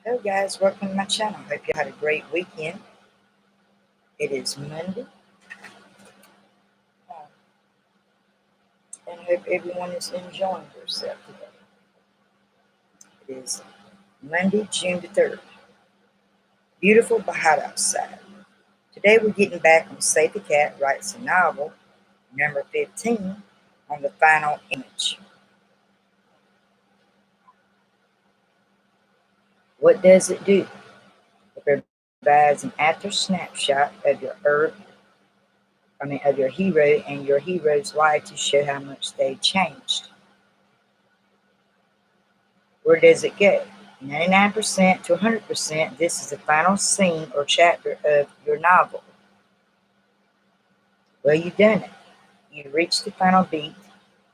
Hello guys, welcome to my channel. Hope you had a great weekend. It is Monday, uh, and I hope everyone is enjoying themselves today. It is Monday, June the 3rd. Beautiful but hot outside. Today we're getting back on Save the Cat Writes a Novel, number 15, on the final image. What does it do? It provides an after snapshot of your hero and your hero's life to show how much they changed. Where does it go? 99% to 100%, this is the final scene or chapter of your novel. Well, you've done it. You reached the final beat.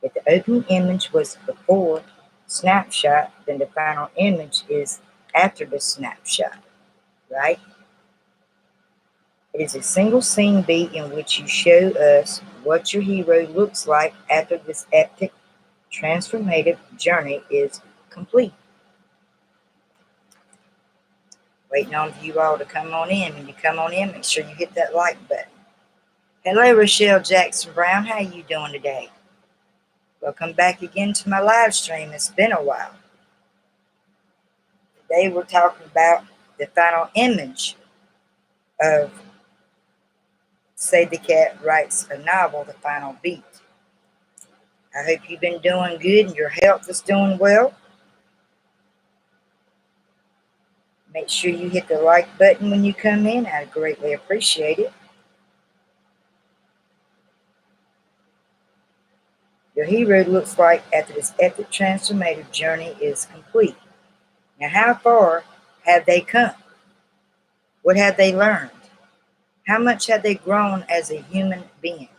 If the opening image was before snapshot, then the final image is after the snapshot, right? It is a single scene beat in which you show us what your hero looks like after this epic transformative journey is complete. Waiting on you all to come on in. When you come on in, make sure you hit that like button. Hello, Rochelle Jackson Brown. How you doing today? Welcome back again to my live stream. It's been a while. Today we're talking about the final image of Save the Cat Writes a Novel, the final beat. I hope you've been doing good and your health is doing well. Make sure you hit the like button when you come in. I'd greatly appreciate it. Your hero looks like after this epic transformative journey is complete. Now, how far have they come? What have they learned? How much have they grown as a human being?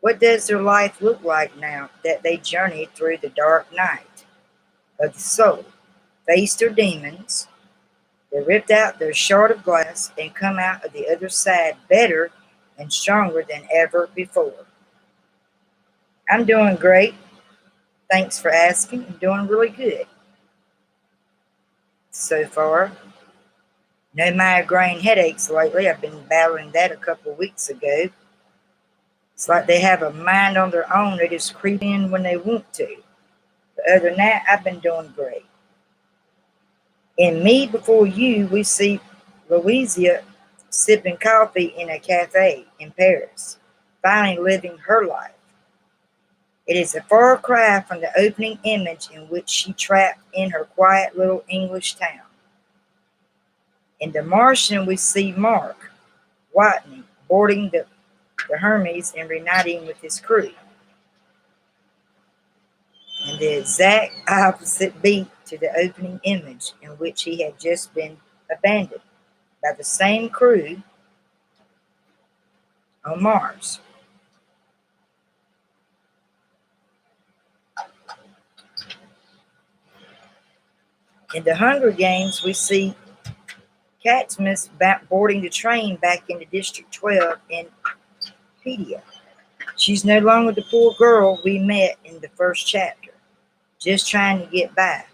What does their life look like now that they journey through the dark night of the soul, faced their demons, they ripped out their shard of glass and come out of the other side better and stronger than ever before? I'm doing great. Thanks for asking. I'm doing really good so far. No migraine headaches lately. I've been battling that a couple of weeks ago. It's like they have a mind on their own. They just creep in when they want to. But other than that, I've been doing great. In Me Before You, we see Louisa sipping coffee in a cafe in Paris, finally living her life. It is a far cry from the opening image in which she trapped in her quiet little English town. In The Martian, we see Mark Watney boarding the Hermes and reuniting with his crew. And the exact opposite beat to the opening image in which he had just been abandoned by the same crew on Mars. In The Hunger Games, we see Katniss boarding the train back into District 12 in Pedia. She's no longer the poor girl we met in the first chapter, just trying to get by.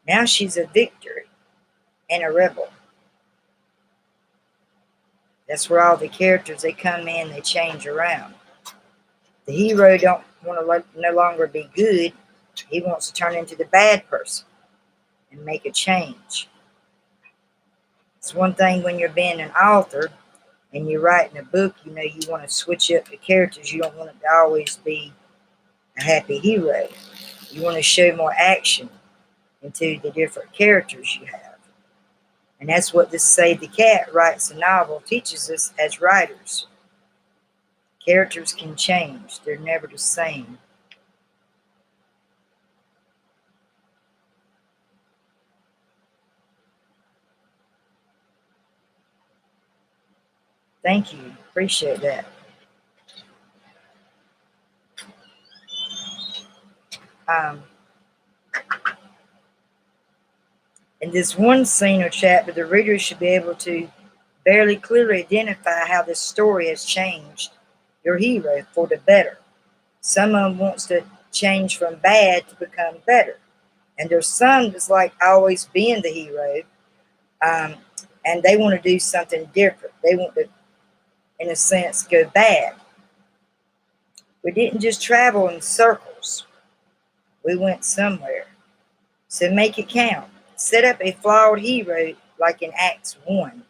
Now she's a victor and a rebel. That's where all the characters, they come in, they change around. The hero don't want to no longer be good. He wants to turn into the bad person and make a change. It's one thing when you're being an author and you're writing a book, you want to switch up the characters. You don't want it to always be a happy hero. You want to show more action into the different characters you have. And that's what this Save the Cat Writes a Novel teaches us as writers. Characters can change. They're never the same. Thank you. Appreciate that. In this one scene or chapter, the reader should be able to fairly clearly identify how this story has changed your hero for the better. Someone wants to change from bad to become better. And their son is like always being the hero, um, and they want to do something different. They want to, in a sense, go bad. We didn't just travel in circles. We went somewhere. So make it count. Set up a flawed hero like in Act 1.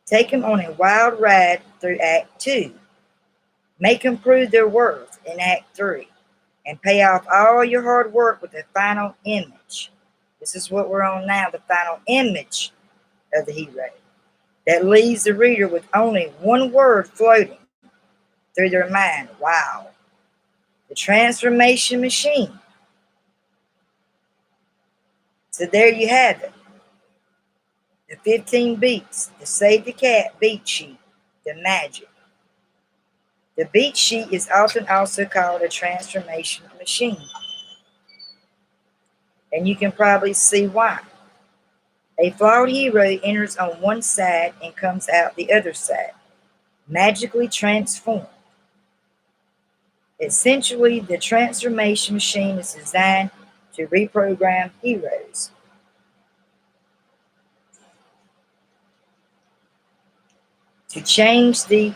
Take them on a wild ride through Act 2. Make them prove their worth in Act 3. And pay off all your hard work with the final image. This is what we're on now, the final image of the hero. That leaves the reader with only one word floating through their mind. Wow. The transformation machine. So there you have it. The 15 beats, the Save the Cat beat sheet, the magic. The beat sheet is often also called a transformation machine. And you can probably see why. A flawed hero enters on one side and comes out the other side, magically transformed. Essentially, the transformation machine is designed to reprogram heroes. To change the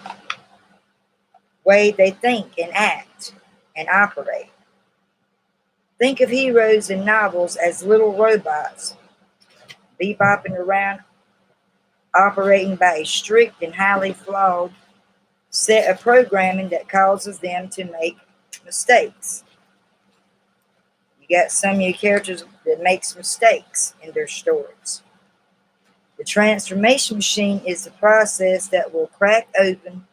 way they think and act and operate. Think of heroes in novels as little robots, bebopping around, operating by a strict and highly flawed set of programming that causes them to make mistakes. You got some of your characters that makes mistakes in their stories. The transformation machine is the process that will crack open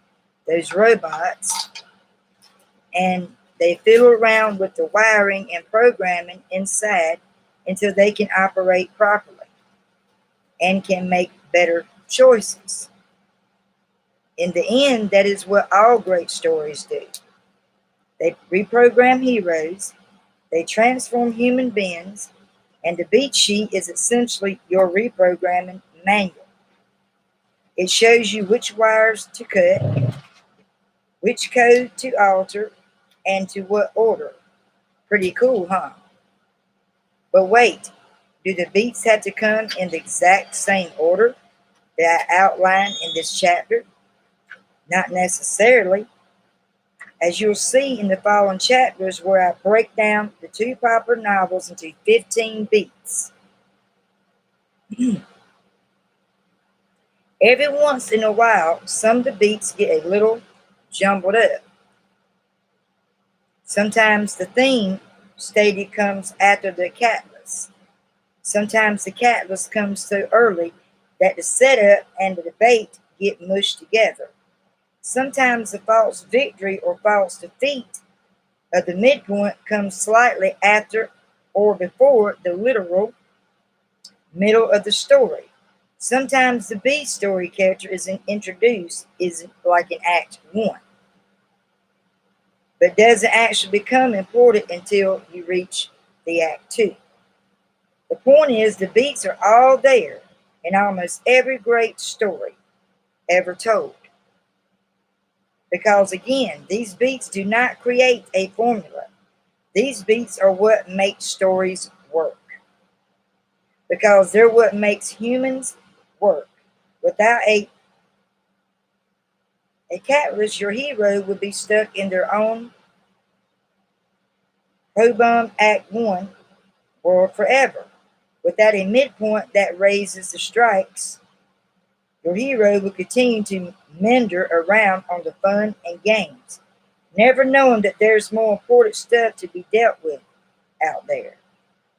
those robots, and they fiddle around with the wiring and programming inside until they can operate properly and can make better choices. In the end, that is what all great stories do. They reprogram heroes, they transform human beings, and the beat sheet is essentially your reprogramming manual. It shows you which wires to cut, which code to alter, and to what order. Pretty cool, huh? But wait, do the beats have to come in the exact same order that I outlined in this chapter? Not necessarily. As you'll see in the following chapters where I break down the two popular novels into 15 beats. Every once in a while, some of the beats get a little jumbled up. Sometimes the theme stated comes after the catalyst. Sometimes the catalyst comes so early that the setup and the debate get mushed together. Sometimes the false victory or false defeat of the midpoint comes slightly after or before the literal middle of the story. Sometimes the B story character is introduced like in Act 1, but doesn't actually become important until you reach the Act 2. The point is the beats are all there in almost every great story ever told. Because again, these beats do not create a formula. These beats are what make stories work. Because they're what makes humans work. Without a catalyst, your hero would be stuck in their own Hobum Act 1 world forever. Without a midpoint that raises the strikes, your hero will continue to meander around on the fun and games, never knowing that there's more important stuff to be dealt with out there.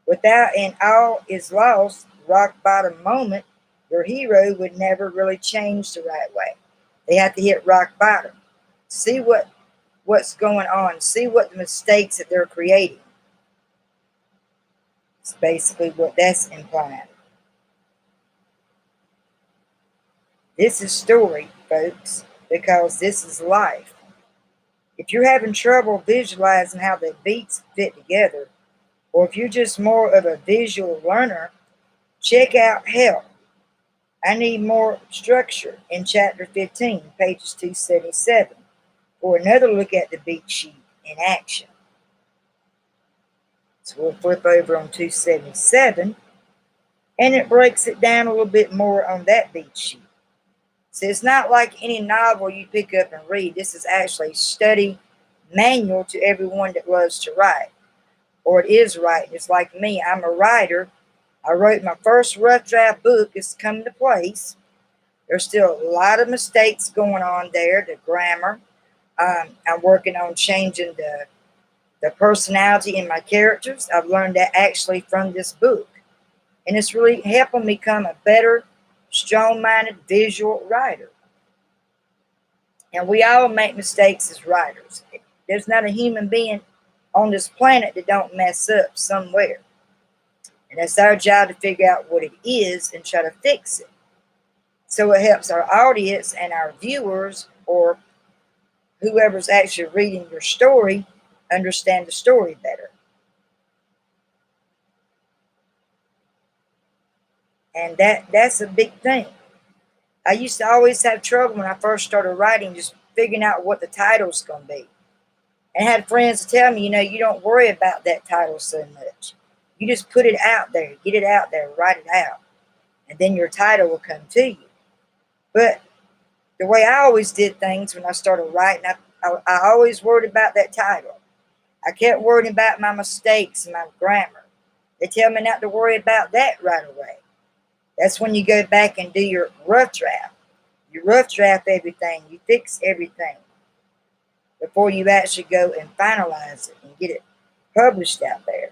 Without an all is lost rock bottom moment, your hero would never really change the right way. They have to hit rock bottom. See what's going on. See what the mistakes that they're creating. It's basically what that's implying. This is story, folks, because this is life. If you're having trouble visualizing how the beats fit together, or if you're just more of a visual learner, check out Help. I Need More Structure in Chapter 15, pages 277, for another look at the beat sheet in action. So we'll flip over on 277, and it breaks it down a little bit more on that beat sheet. So it's not like any novel you pick up and read. This is actually a study manual to everyone that loves to write, or it is writing. It's like me. I'm a writer. I wrote my first rough draft book. It's come to place. There's still a lot of mistakes going on there, the grammar. I'm working on changing the personality in my characters. I've learned that actually from this book. And it's really helping me become a better, strong-minded visual writer. And we all make mistakes as writers. There's not a human being on this planet that don't mess up somewhere. And it's our job to figure out what it is and try to fix it. So it helps our audience and our viewers, or whoever's actually reading your story, understand the story better. And that's a big thing. I used to always have trouble when I first started writing, just figuring out what the title's going to be. And I had friends tell me, you don't worry about that title so much. You just put it out there, get it out there, write it out. And then your title will come to you. But the way I always did things when I started writing, I always worried about that title. I kept worrying about my mistakes and my grammar. They tell me not to worry about that right away. That's when you go back and do your rough draft. You rough draft everything. You fix everything before you actually go and finalize it and get it published out there.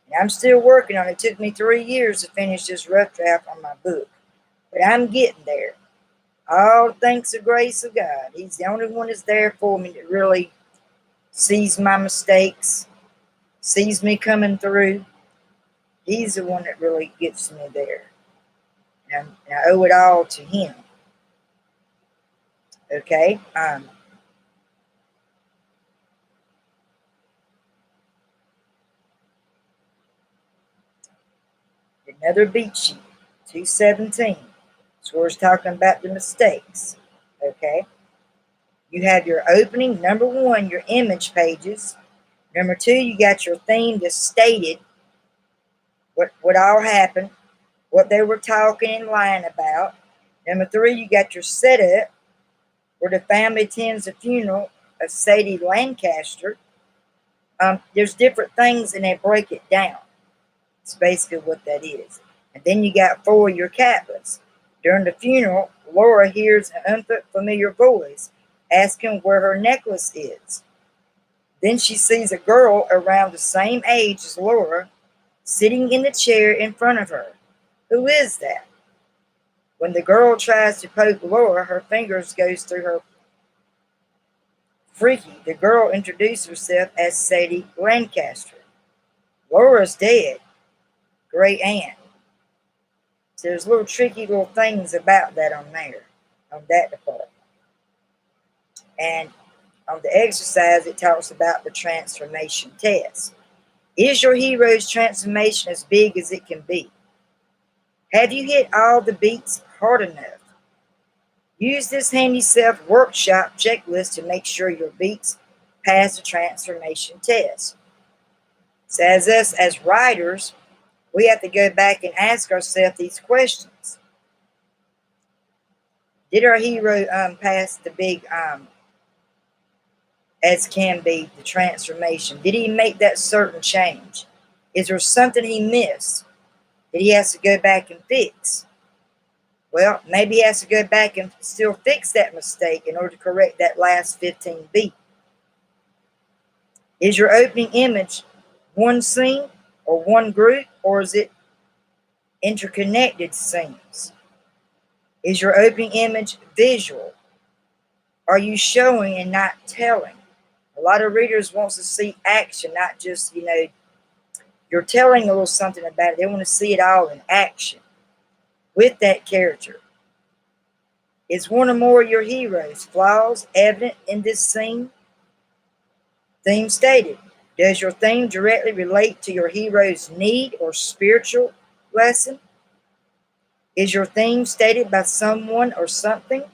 And I'm still working on it. It took me 3 years to finish this rough draft on my book. But I'm getting there. All thanks to the grace of God. He's the only one that's there for me that really sees my mistakes, sees me coming through. He's the one that really gets me there. And I owe it all to him. Okay? Another beat sheet, 217. So we're talking about the mistakes. Okay? You have your opening, number 1, your image pages. Number 2, you got your theme that's stated what all happened, what they were talking and lying about. Number 3, you got your setup, where the family attends the funeral of Sadie Lancaster. There's different things and they break it down. It's basically what that is. And then you got 4, your caplets. During the funeral, Laura hears an unfamiliar voice asking where her necklace is. Then she sees a girl around the same age as Laura sitting in the chair in front of her. Who is that? When the girl tries to poke Laura, her fingers goes through her. Freaky, the girl introduced herself as Sadie Lancaster. Laura's dead. Great aunt. So there's little tricky little things about that on there, on that department. And on the exercise, it talks about the transformation test. Is your hero's transformation as big as it can be? Have you hit all the beats hard enough? Use this handy self-workshop checklist to make sure your beats pass the transformation test. So as us as writers, we have to go back and ask ourselves these questions. Did our hero pass the big, as can be, the transformation? Did he make that certain change? Is there something he missed that he has to go back and fix? Well, maybe he has to go back and still fix that mistake in order to correct that last 15 beat. Is your opening image one scene or one group, or is it interconnected scenes? Is your opening image visual? Are you showing and not telling? A lot of readers want to see action, not just, you're telling a little something about it. They want to see it all in action with that character. Is one or more of your heroes' flaws evident in this scene? Theme stated. Does your theme directly relate to your hero's need or spiritual lesson? Is your theme stated by someone or something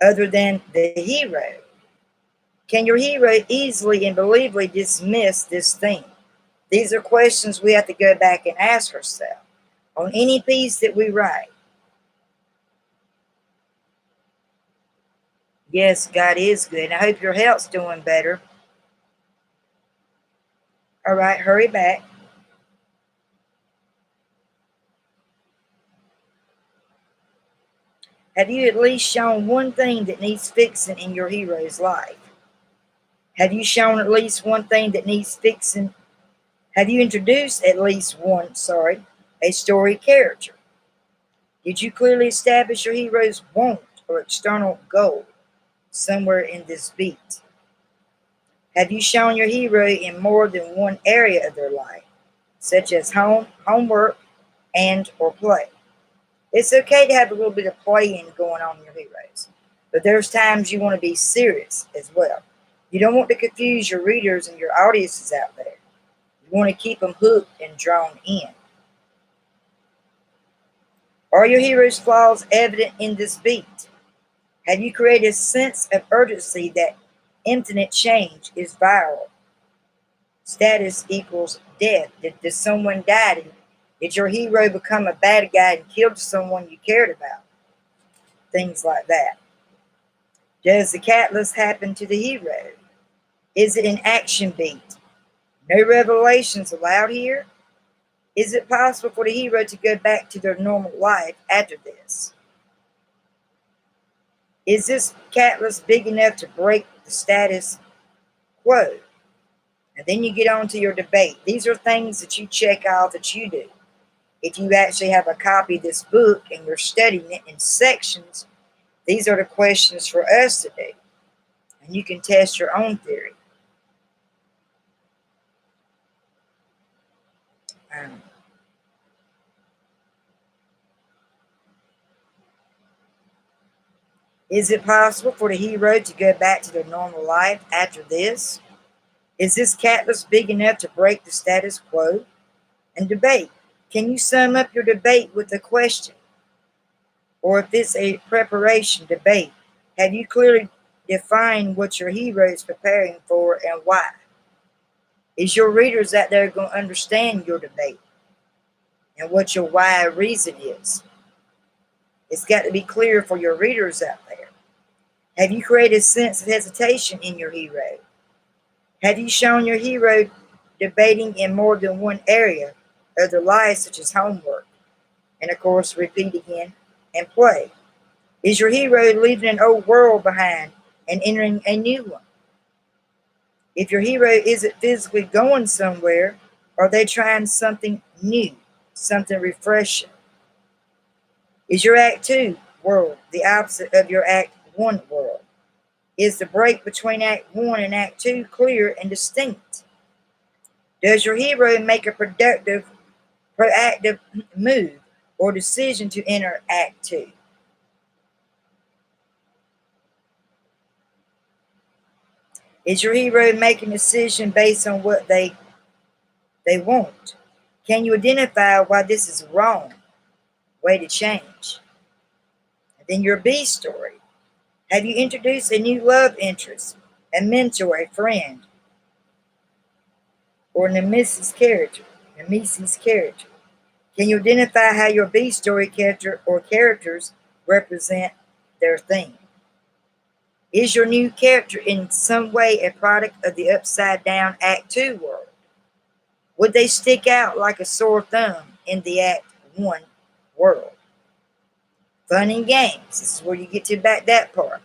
other than the hero? Can your hero easily and believably dismiss this theme? These are questions we have to go back and ask ourselves on any piece that we write. Yes, God is good. I hope your health's doing better. All right, hurry back. Have you at least shown one thing that needs fixing in your hero's life? Have you shown at least one thing that needs fixing? Have you introduced at least one, a story character? Did you clearly establish your hero's want or external goal somewhere in this beat? Have you shown your hero in more than one area of their life, such as home, homework, and or play? It's okay to have a little bit of playing going on in your heroes, but there's times you want to be serious as well. You don't want to confuse your readers and your audiences out there. You want to keep them hooked and drawn in. Are your hero's flaws evident in this beat? Have you created a sense of urgency that imminent change is viral? Status equals death. Did someone die? Did your hero become a bad guy and killed someone you cared about? Things like that. Does the catalyst happen to the hero? Is it an action beat? No revelations allowed here? Is it possible for the hero to go back to their normal life after this? Is this catalyst big enough to break the status quo? And then you get on to your debate. These are things that you check off that you do. If you actually have a copy of this book and you're studying it in sections, these are the questions for us to do. And you can test your own theory. Is it possible for the hero to go back to their normal life after this? Is this catalyst big enough to break the status quo? And debate. Can you sum up your debate with a question? Or if it's a preparation debate, have you clearly defined what your hero is preparing for and why? Is your readers out there going to understand your debate and what your why reason is? It's got to be clear for your readers out there. Have you created a sense of hesitation in your hero? Have you shown your hero debating in more than one area of their life, such as homework, and of course, repeat again, and play? Is your hero leaving an old world behind and entering a new one? If your hero isn't physically going somewhere, are they trying something new, something refreshing? Is your Act 2 world the opposite of your Act 1 world? Is the break between Act 1 and Act 2 clear and distinct? Does your hero make a proactive move or decision to enter Act 2? Is your hero making a decision based on what they want? Can you identify why this is wrong? Way to change. And then your B story. Have you introduced a new love interest, a mentor, a friend, or Nemesis character? Can you identify how your B story character or characters represent their theme? Is your new character in some way a product of the upside down Act 2 world? Would they stick out like a sore thumb in the Act 1 world? Fun and games. This is where you get to back that part.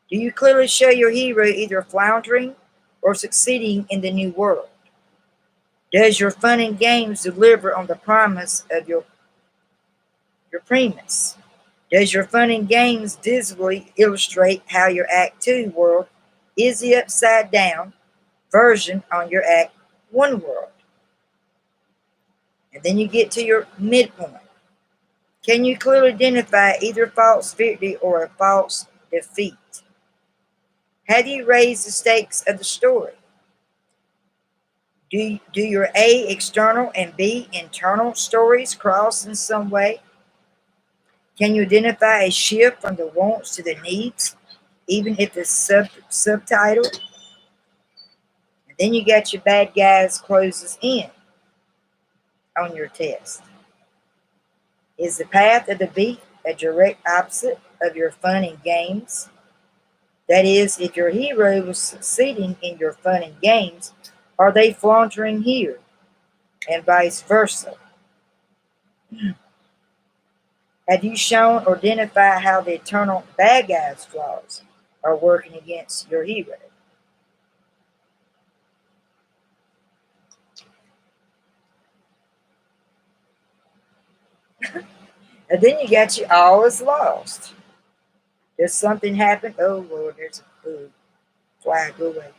Do you clearly show your hero either floundering or succeeding in the new world? Does your fun and games deliver on the promise of your premise? Does your fun and games visibly illustrate how your Act 2 world is the upside down version on your Act 1 world? And then you get to your midpoint. Can you clearly identify either false victory or a false defeat? Have you raised the stakes of the story? Do your A external and B internal stories cross in some way? Can you identify a shift from the wants to the needs, even if it's subtitled? Then you got your bad guys closes in on your test. Is the path of the beat a direct opposite of your fun and games? That is, if your hero was succeeding in your fun and games, are they floundering here? And vice versa. Have you shown or identified how the eternal bad guy's flaws are working against your hero? And then you got you all is lost. Does something happen? Oh Lord, there's a fly, go away.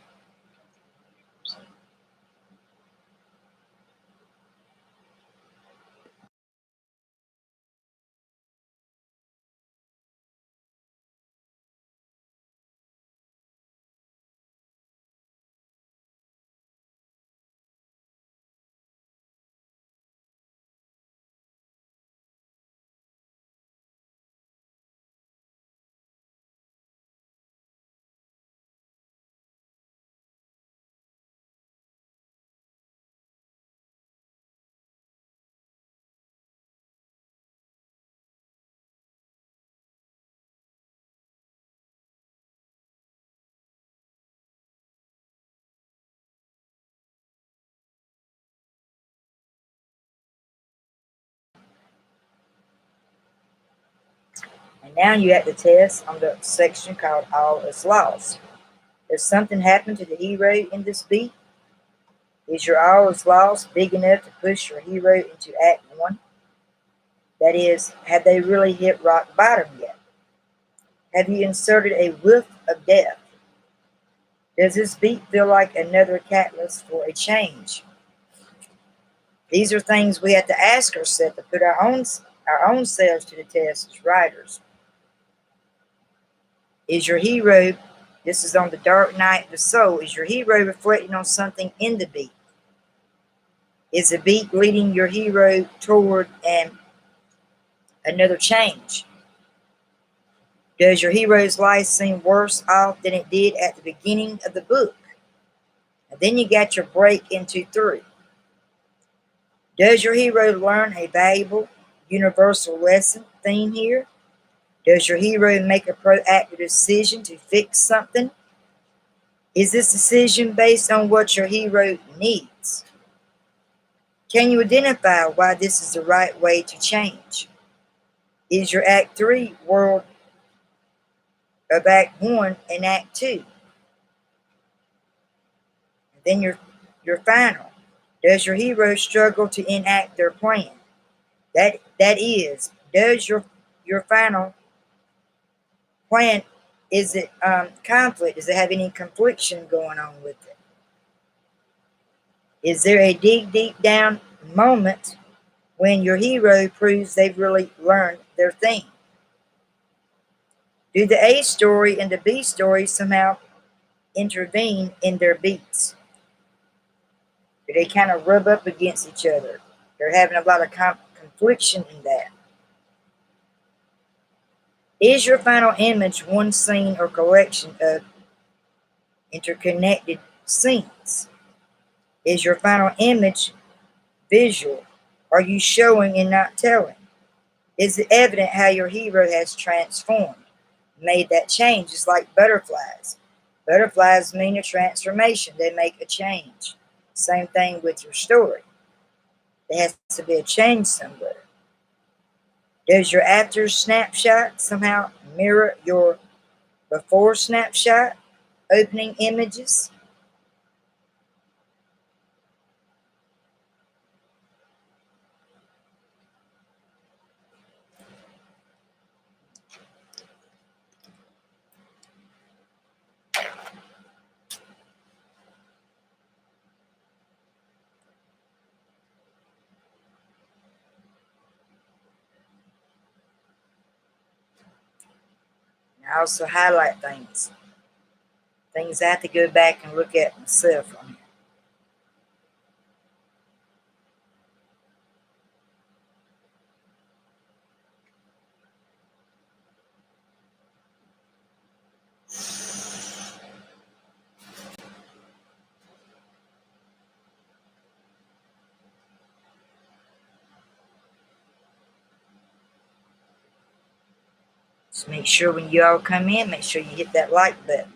And now you're at the test on the section called All is Lost. Does something happen to the hero in this beat? Is your All is Lost big enough to push your hero into Act 1? That is, have they really hit rock bottom yet? Have you inserted a whiff of death? Does this beat feel like another catalyst for a change? These are things we have to ask ourselves to put our own selves to the test as writers. Is your hero, this is on the dark night of the soul, is your hero reflecting on something in the beat? Is the beat leading your hero toward another change? Does your hero's life seem worse off than it did at the beginning of the book? And then you got your break into 3. Does your hero learn a valuable universal lesson theme here? Does your hero make a proactive decision to fix something? Is this decision based on what your hero needs? Can you identify why this is the right way to change? Is your Act 3 world of Act 1 and Act 2? And then your final. Does your hero struggle to enact their plan? That is, does your final plan, is it conflict? Does it have any confliction going on with it? Is there a deep down moment when your hero proves they've really learned their thing? Do the A story and the B story somehow intervene in their beats? Do they kind of rub up against each other? They're having a lot of confliction in that. Is your final image one scene or collection of interconnected scenes? Is your final image visual? Are you showing and not telling? Is it evident how your hero has transformed, made that change? It's like butterflies. Butterflies mean a transformation. They make a change. Same thing with your story. There has to be a change somewhere. Does your after snapshot somehow mirror your before snapshot opening images? And I also highlight things. Things I have to go back and look at myself on here. Just make sure when you all come in, make sure you hit that like button.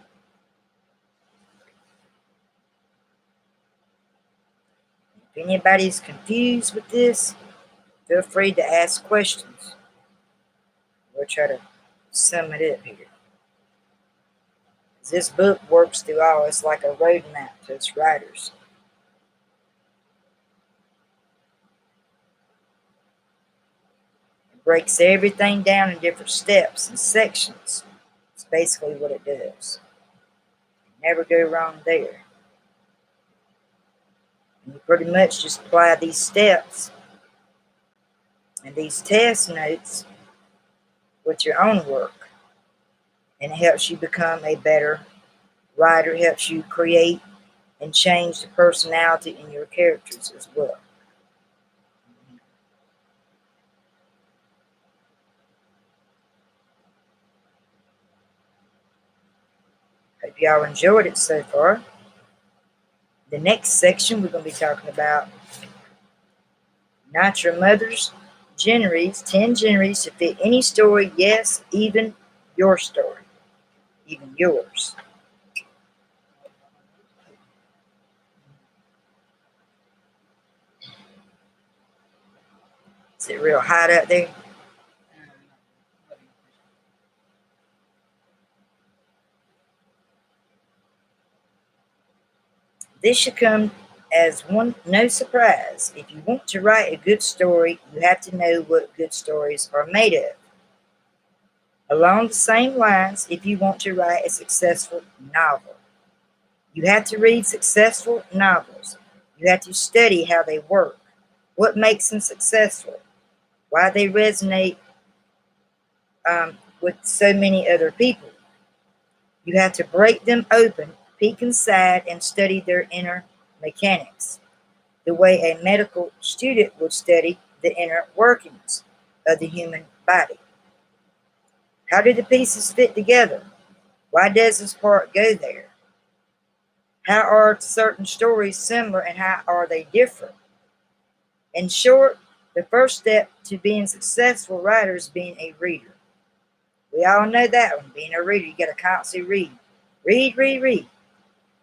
If anybody's confused with this, feel free to ask questions. We'll try to sum it up here. This book works through all. It's like a roadmap to its writers. It breaks everything down in different steps and sections. It's basically what it does. Never go wrong there. And you pretty much just apply these steps and these test notes with your own work. And it helps you become a better writer, helps you create and change the personality in your characters as well. Hope y'all enjoyed it so far. The next section we're going to be talking about not your mother's genres, 10 genres to fit any story, yes, even your story, even yours. Is it real hot out there? This should come as no surprise. If you want to write a good story, you have to know what good stories are made of. Along the same lines, if you want to write a successful novel, you have to read successful novels. You have to study how they work, what makes them successful, why they resonate with so many other people. You have to break them open, peek inside, and study their inner mechanics, the way a medical student would study the inner workings of the human body. How do the pieces fit together? Why does this part go there? How are certain stories similar and how are they different? In short, the first step to being a successful writer is being a reader. We all know that one, being a reader. You got to constantly read. Read, read, read.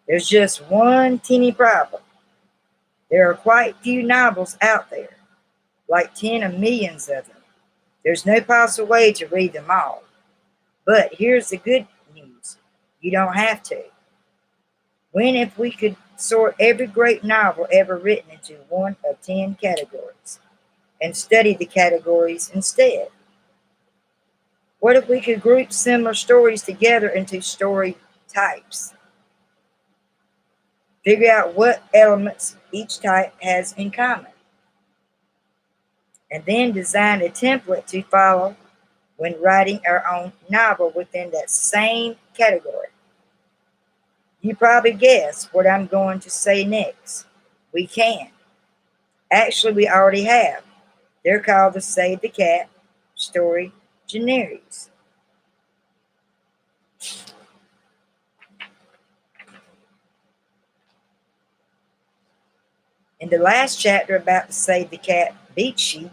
There's just one teeny problem. There are quite few novels out there, like 10 of millions of them. There's no possible way to read them all. But here's the good news. You don't have to. When if we could sort every great novel ever written into one of 10 categories and study the categories instead? What if we could group similar stories together into story types? Figure out what elements each type has in common, and then design a template to follow when writing our own novel within that same category. You probably guess what I'm going to say next. We can. Actually, we already have. They're called the Save the Cat story genres. In the last chapter about the Save the Cat beat sheet,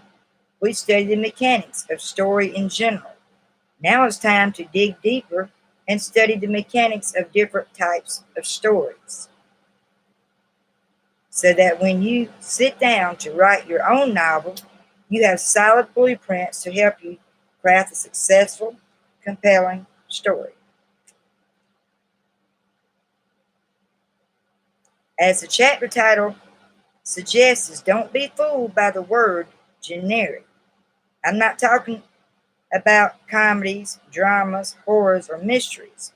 we studied the mechanics of story in general. Now it's time to dig deeper and study the mechanics of different types of stories, so that when you sit down to write your own novel, you have solid blueprints to help you craft a successful, compelling story. As the chapter title suggests, don't be fooled by the word generic. I'm not talking about comedies, dramas, horrors, or mysteries,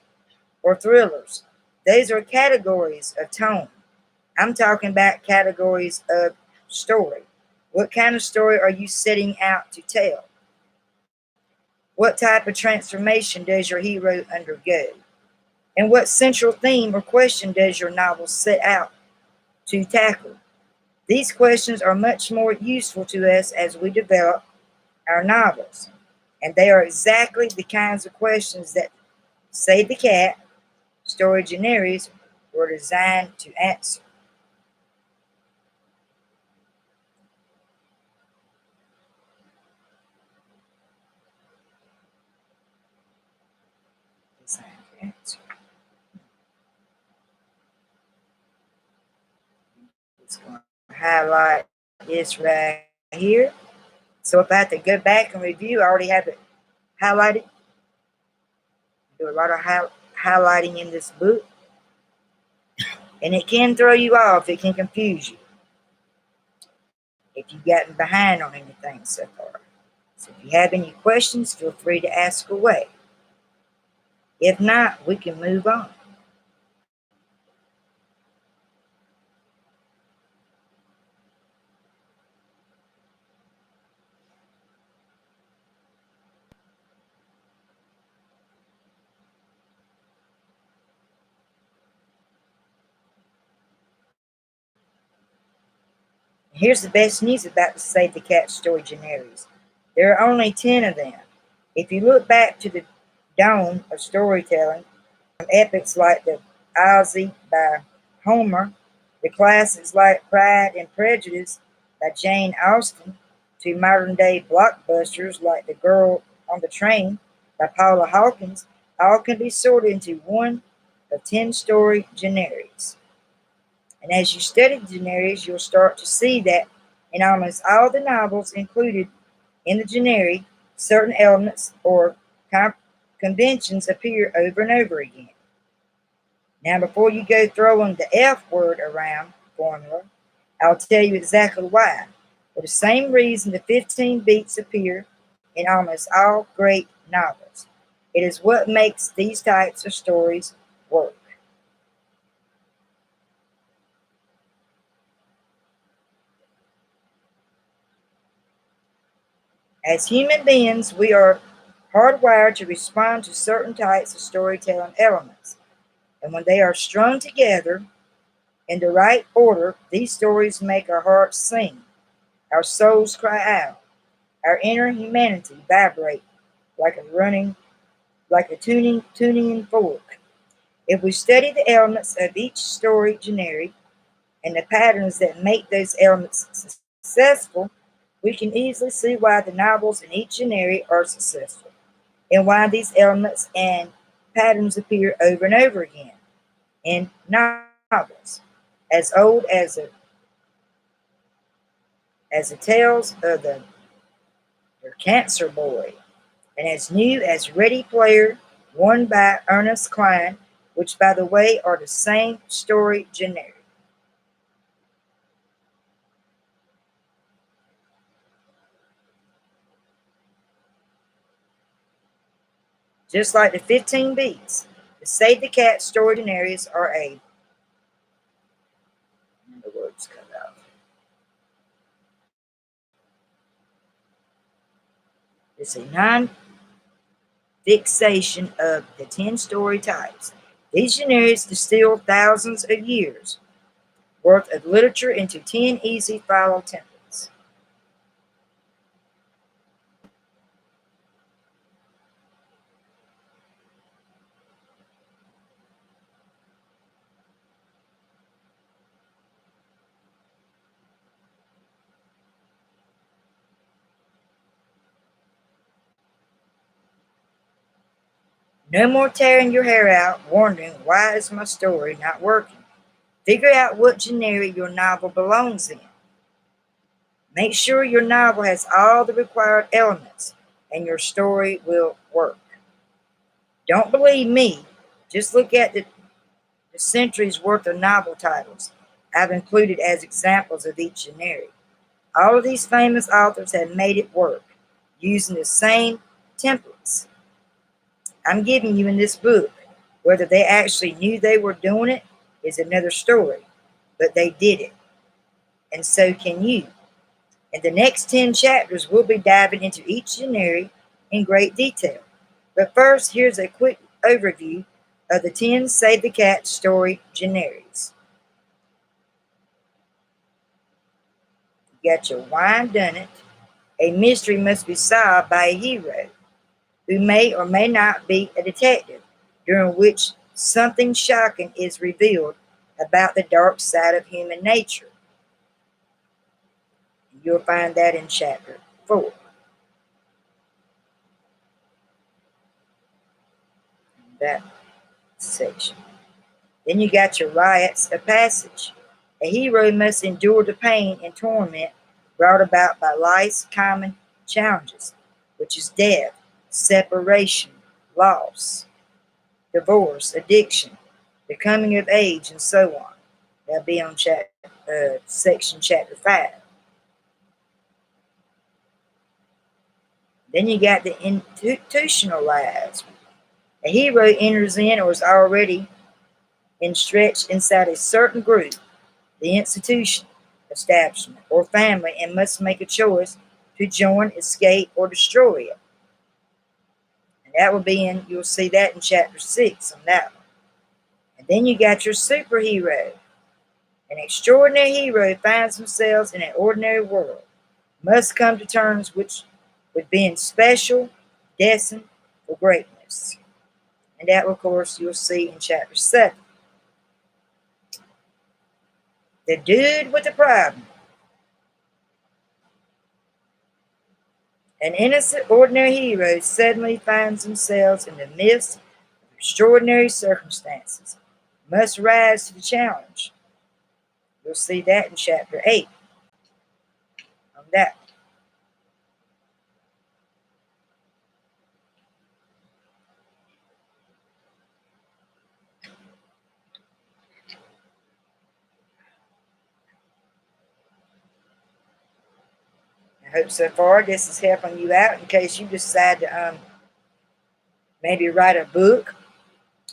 or thrillers. Those are categories of tone. I'm talking about categories of story. What kind of story are you setting out to tell? What type of transformation does your hero undergo? And what central theme or question does your novel set out to tackle? These questions are much more useful to us as we develop our novels. And they are exactly the kinds of questions that Save the Cat story genres were designed to answer. Just going to highlight this right here. So if I have to go back and review, I already have it highlighted. Do a lot of highlighting in this book. And it can throw you off. It can confuse you if you've gotten behind on anything so far. So if you have any questions, feel free to ask away. If not, we can move on. Here's the best news about the Save the Cat story generaries. There are only 10 of them. If you look back to the dawn of storytelling, from epics like the Iliad by Homer, the classics like Pride and Prejudice by Jane Austen, to modern-day blockbusters like The Girl on the Train by Paula Hawkins, all can be sorted into one of 10 story generaries. And as you study the generaries, you'll start to see that in almost all the novels included in the generic, certain elements or conventions appear over and over again. Now, before you go throwing the F word around formula, I'll tell you exactly why. For the same reason the 15 beats appear in almost all great novels. It is what makes these types of stories work. As human beings, we are hardwired to respond to certain types of storytelling elements. And when they are strung together in the right order, these stories make our hearts sing, our souls cry out, our inner humanity vibrate like a tuning fork. If we study the elements of each story generic and the patterns that make those elements successful, we can easily see why the novels in each generic are successful and why these elements and patterns appear over and over again in novels as old as the tales of the Cancer Boy, and as new as Ready Player One by Ernest Cline, which, by the way, are the same story generic. Just like the 15 beats, the Save the Cat story generics are the words cut out. It's a non-fixation of the 10 story types. These generics distill thousands of years worth of literature into 10 easy follow templates. No more tearing your hair out wondering why is my story not working. Figure out what genre your novel belongs in. Make sure your novel has all the required elements and your story will work. Don't believe me, just look at the century's worth of novel titles I've included as examples of each genre. All of these famous authors have made it work using the same templates I'm giving you in this book. Whether they actually knew they were doing it is another story, but they did it, and so can you. In the next 10 chapters, we'll be diving into each genre in great detail. But first, here's a quick overview of the 10 Save the Cat story genres. You got your Why Done It. A mystery must be solved by a hero who may or may not be a detective, during which something shocking is revealed about the dark side of human nature. You'll find that in chapter 4. That section. Then you got your rites of passage. A hero must endure the pain and torment brought about by life's common challenges, which is death, separation, loss, divorce, addiction, the coming of age, and so on. That'll be on section chapter 5. Then you got the institutional lives. A hero enters in or is already stretched inside a certain group, the institution, establishment, or family, and must make a choice to join, escape, or destroy it. And that will be you'll see that in chapter 6 on that one. And then you got your superhero. An extraordinary hero finds themselves in an ordinary world, must come to terms with being special, destined for greatness. And that, of course, you'll see in chapter 7. The dude with the problem. An innocent, ordinary hero suddenly finds themselves in the midst of extraordinary circumstances, must rise to the challenge. You'll see that in chapter 8 on that. I hope so far this is helping you out in case you decide to maybe write a book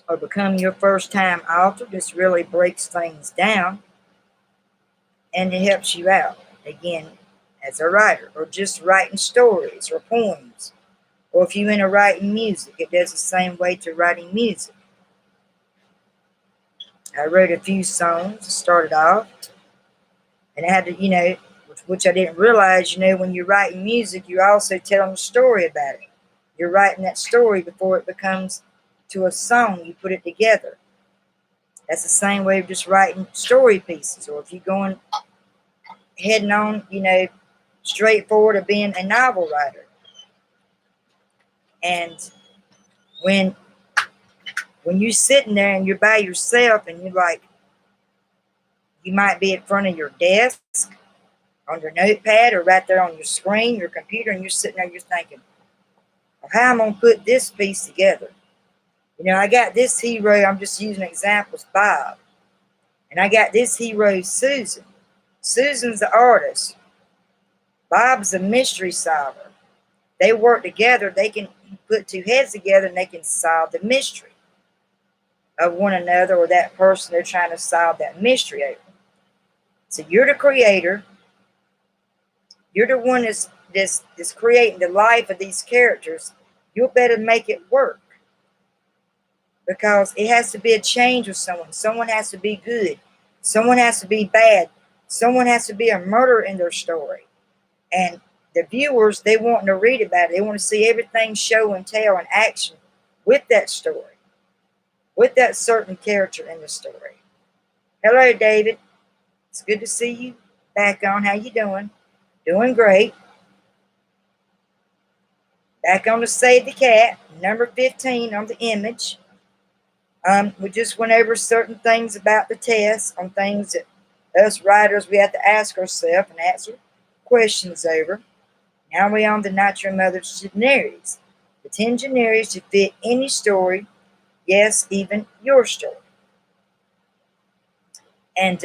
or become your first time author. This really breaks things down and it helps you out, again, as a writer, or just writing stories or poems. Or if you're into writing music, it does the same way to writing music. I wrote a few songs, started off, and I had to, which I didn't realize, when you're writing music, you're also telling a story about it. You're writing that story before it becomes to a song. You put it together. That's the same way of just writing story pieces. Or if you're going heading on, straight forward to being a novel writer. And when you're sitting there and you're by yourself and you might be in front of your desk on your notepad or right there on your screen, your computer, and you're sitting there, you're thinking, well, how am I going to put this piece together? I got this hero, I'm just using examples, Bob. And I got this hero, Susan. Susan's the artist. Bob's a mystery solver. They work together, they can put two heads together and they can solve the mystery of one another or that person they're trying to solve that mystery over. So you're the creator. You're the one that's creating the life of these characters. You better make it work. Because it has to be a change with someone. Someone has to be good. Someone has to be bad. Someone has to be a murderer in their story. And the viewers, they want to read about it. They want to see everything show and tell and action with that story. With that certain character in the story. Hello, David. It's good to see you back on. How you doing? Doing great. Back on to Save the Cat, number 15 on the image. We just went over certain things about the test, on things that us writers, we have to ask ourselves and answer questions over. Now we're on the Not Your Mother's generics. The 10 generics to fit any story, yes, even your story. And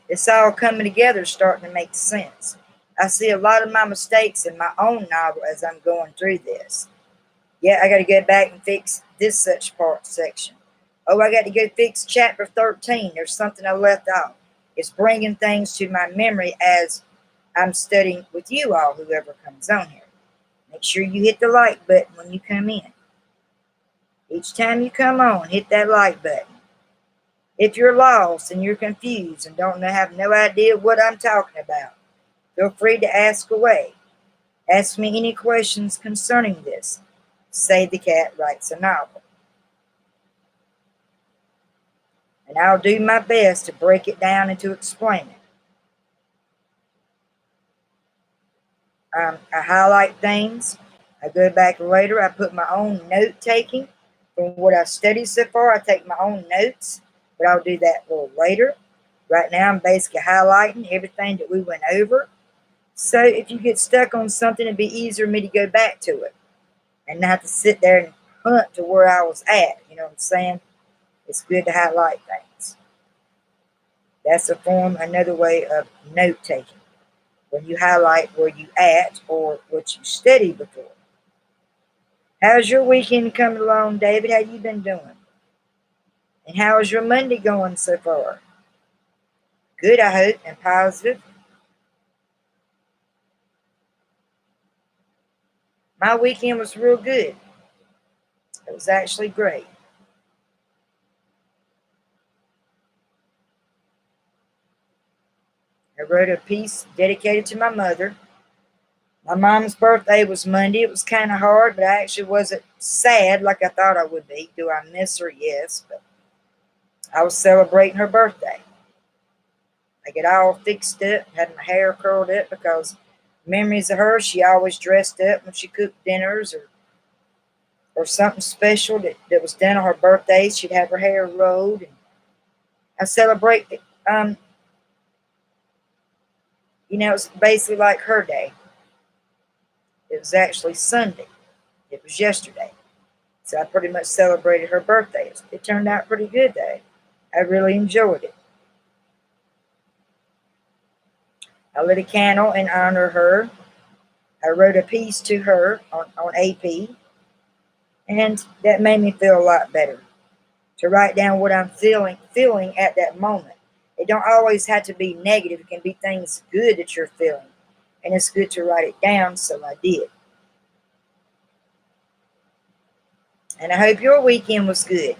it's all coming together, starting to make sense. I see a lot of my mistakes in my own novel as I'm going through this. Yeah, I got to go back and fix this such part section. Oh, I got to go fix chapter 13. There's something I left off. It's bringing things to my memory as I'm studying with you all, whoever comes on here. Make sure you hit the like button when you come in. Each time you come on, hit that like button. If you're lost and you're confused and have no idea what I'm talking about, feel free to ask away. Ask me any questions concerning this. Save the Cat Writes a Novel. And I'll do my best to break it down and to explain it. I highlight things I go back later. I put my own note taking from what I studied so far. I take my own notes, but I'll do that a little later. Right now, I'm basically highlighting everything that we went over. So if you get stuck on something, it'd be easier for me to go back to it and not have to sit there and hunt to where I was at. You know what I'm saying? It's good to highlight things. That's a form, another way of note taking. When you highlight where you at or what you studied before. How's your weekend coming along, David? How you been doing? And how is your Monday going so far? Good, I hope, and positive. My weekend was real good. It was actually great. I wrote a piece dedicated to my mother. My mom's birthday was Monday. It was kind of hard, but I actually wasn't sad like I thought I would be. Do I miss her? Yes, but I was celebrating her birthday. I get all fixed up, had my hair curled up because memories of her, she always dressed up when she cooked dinners or something special that was done on her birthday. She'd have her hair rolled. And I celebrate, um, it's basically like her day. It was actually Sunday. It was yesterday. So I pretty much celebrated her birthday. It turned out pretty good, though. I really enjoyed it. I lit a candle in honor of her. I wrote a piece to her on AP, and that made me feel a lot better. To write down what I'm feeling at that moment. It don't always have to be negative. It can be things good that you're feeling. And it's good to write it down, so I did. And I hope your weekend was good.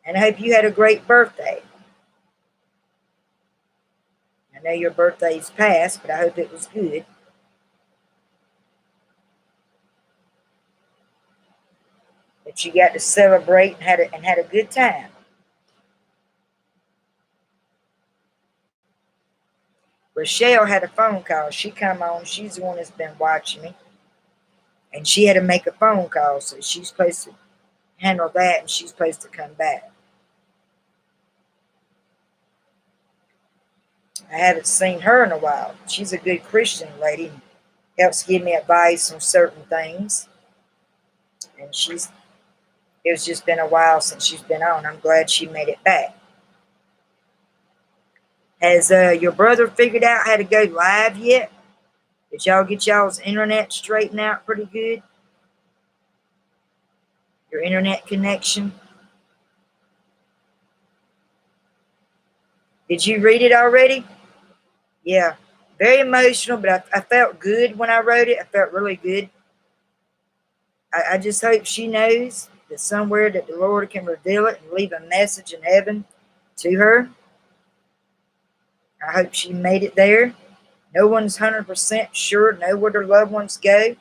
And I hope you had a great birthday. I know your birthday's past, but I hope it was good. That you got to celebrate and had a good time. Rochelle had a phone call. She come on. She's the one that's been watching me. And she had to make a phone call, so she's supposed to handle that, and she's supposed to come back. I haven't seen her in a while. She's a good Christian lady and helps give me advice on certain things. And it's just been a while since she's been on. I'm glad she made it back. Has your brother figured out how to go live yet? Did y'all get y'all's internet straightened out pretty good? Your internet connection? Did you read it already? Yeah. Very emotional, but I felt good when I wrote it. I felt really good. I just hope she knows that somewhere that the Lord can reveal it and leave a message in heaven to her. I hope she made it there. No one's 100% sure, know where their loved ones go.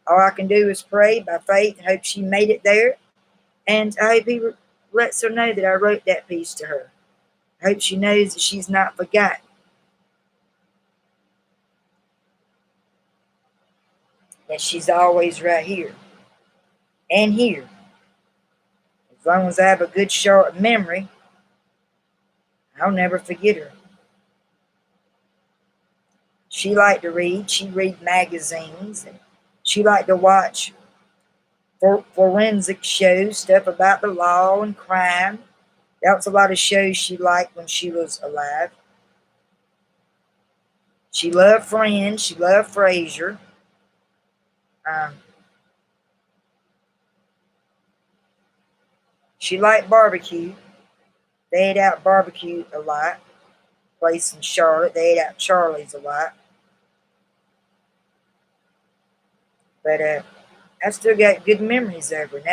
All I can do is pray by faith and hope she made it there. And I hope he lets her know that I wrote that piece to her. I hope she knows that she's not forgotten. That she's always right here and here. As long as I have a good short memory, I'll never forget her. She liked to read. She read magazines. And she liked to watch forensic shows, stuff about the law and crime. That was a lot of shows she liked when she was alive. She loved Friends. She loved Frasier. She liked barbecue. They ate out barbecue a lot. Place in Charlotte. They ate out Charlie's a lot. But I still got good memories of her. And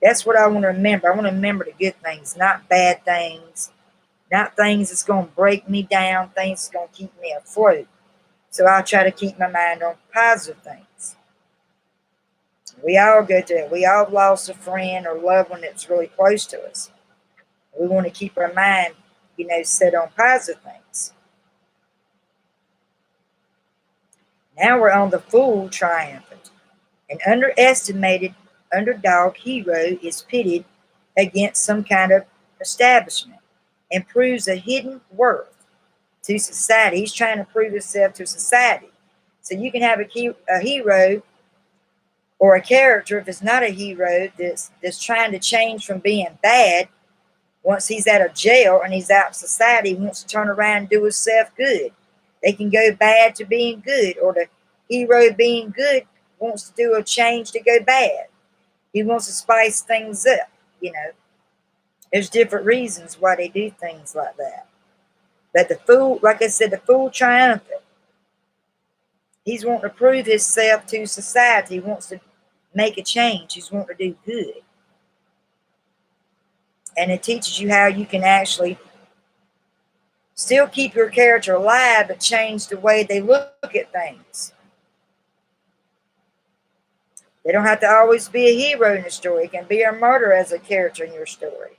that's what I want to remember. I want to remember the good things, not bad things. Not things that's going to break me down, things that's going to keep me afloat. So I'll try to keep my mind on positive things. We all go through it. We all lost a friend or loved one that's really close to us. We want to keep our mind, set on positive things. Now we're on the fool triumphant. An underestimated underdog hero is pitted against some kind of establishment and proves a hidden worth to society. He's trying to prove himself to society. So you can have a hero or a character, if it's not a hero, that's trying to change from being bad. Once he's out of jail and he's out of society, he wants to turn around and do himself good. They can go bad to being good, or the hero being good wants to do a change to go bad. He wants to spice things up, you know. There's different reasons why they do things like that. But the fool, like I said, the fool triumphant. He's wanting to prove himself to society. He wants to make a change. He's wanting to do good. And it teaches you how you can actually still keep your character alive, but change the way they look at things. They don't have to always be a hero in the story. It can be a murderer as a character in your story.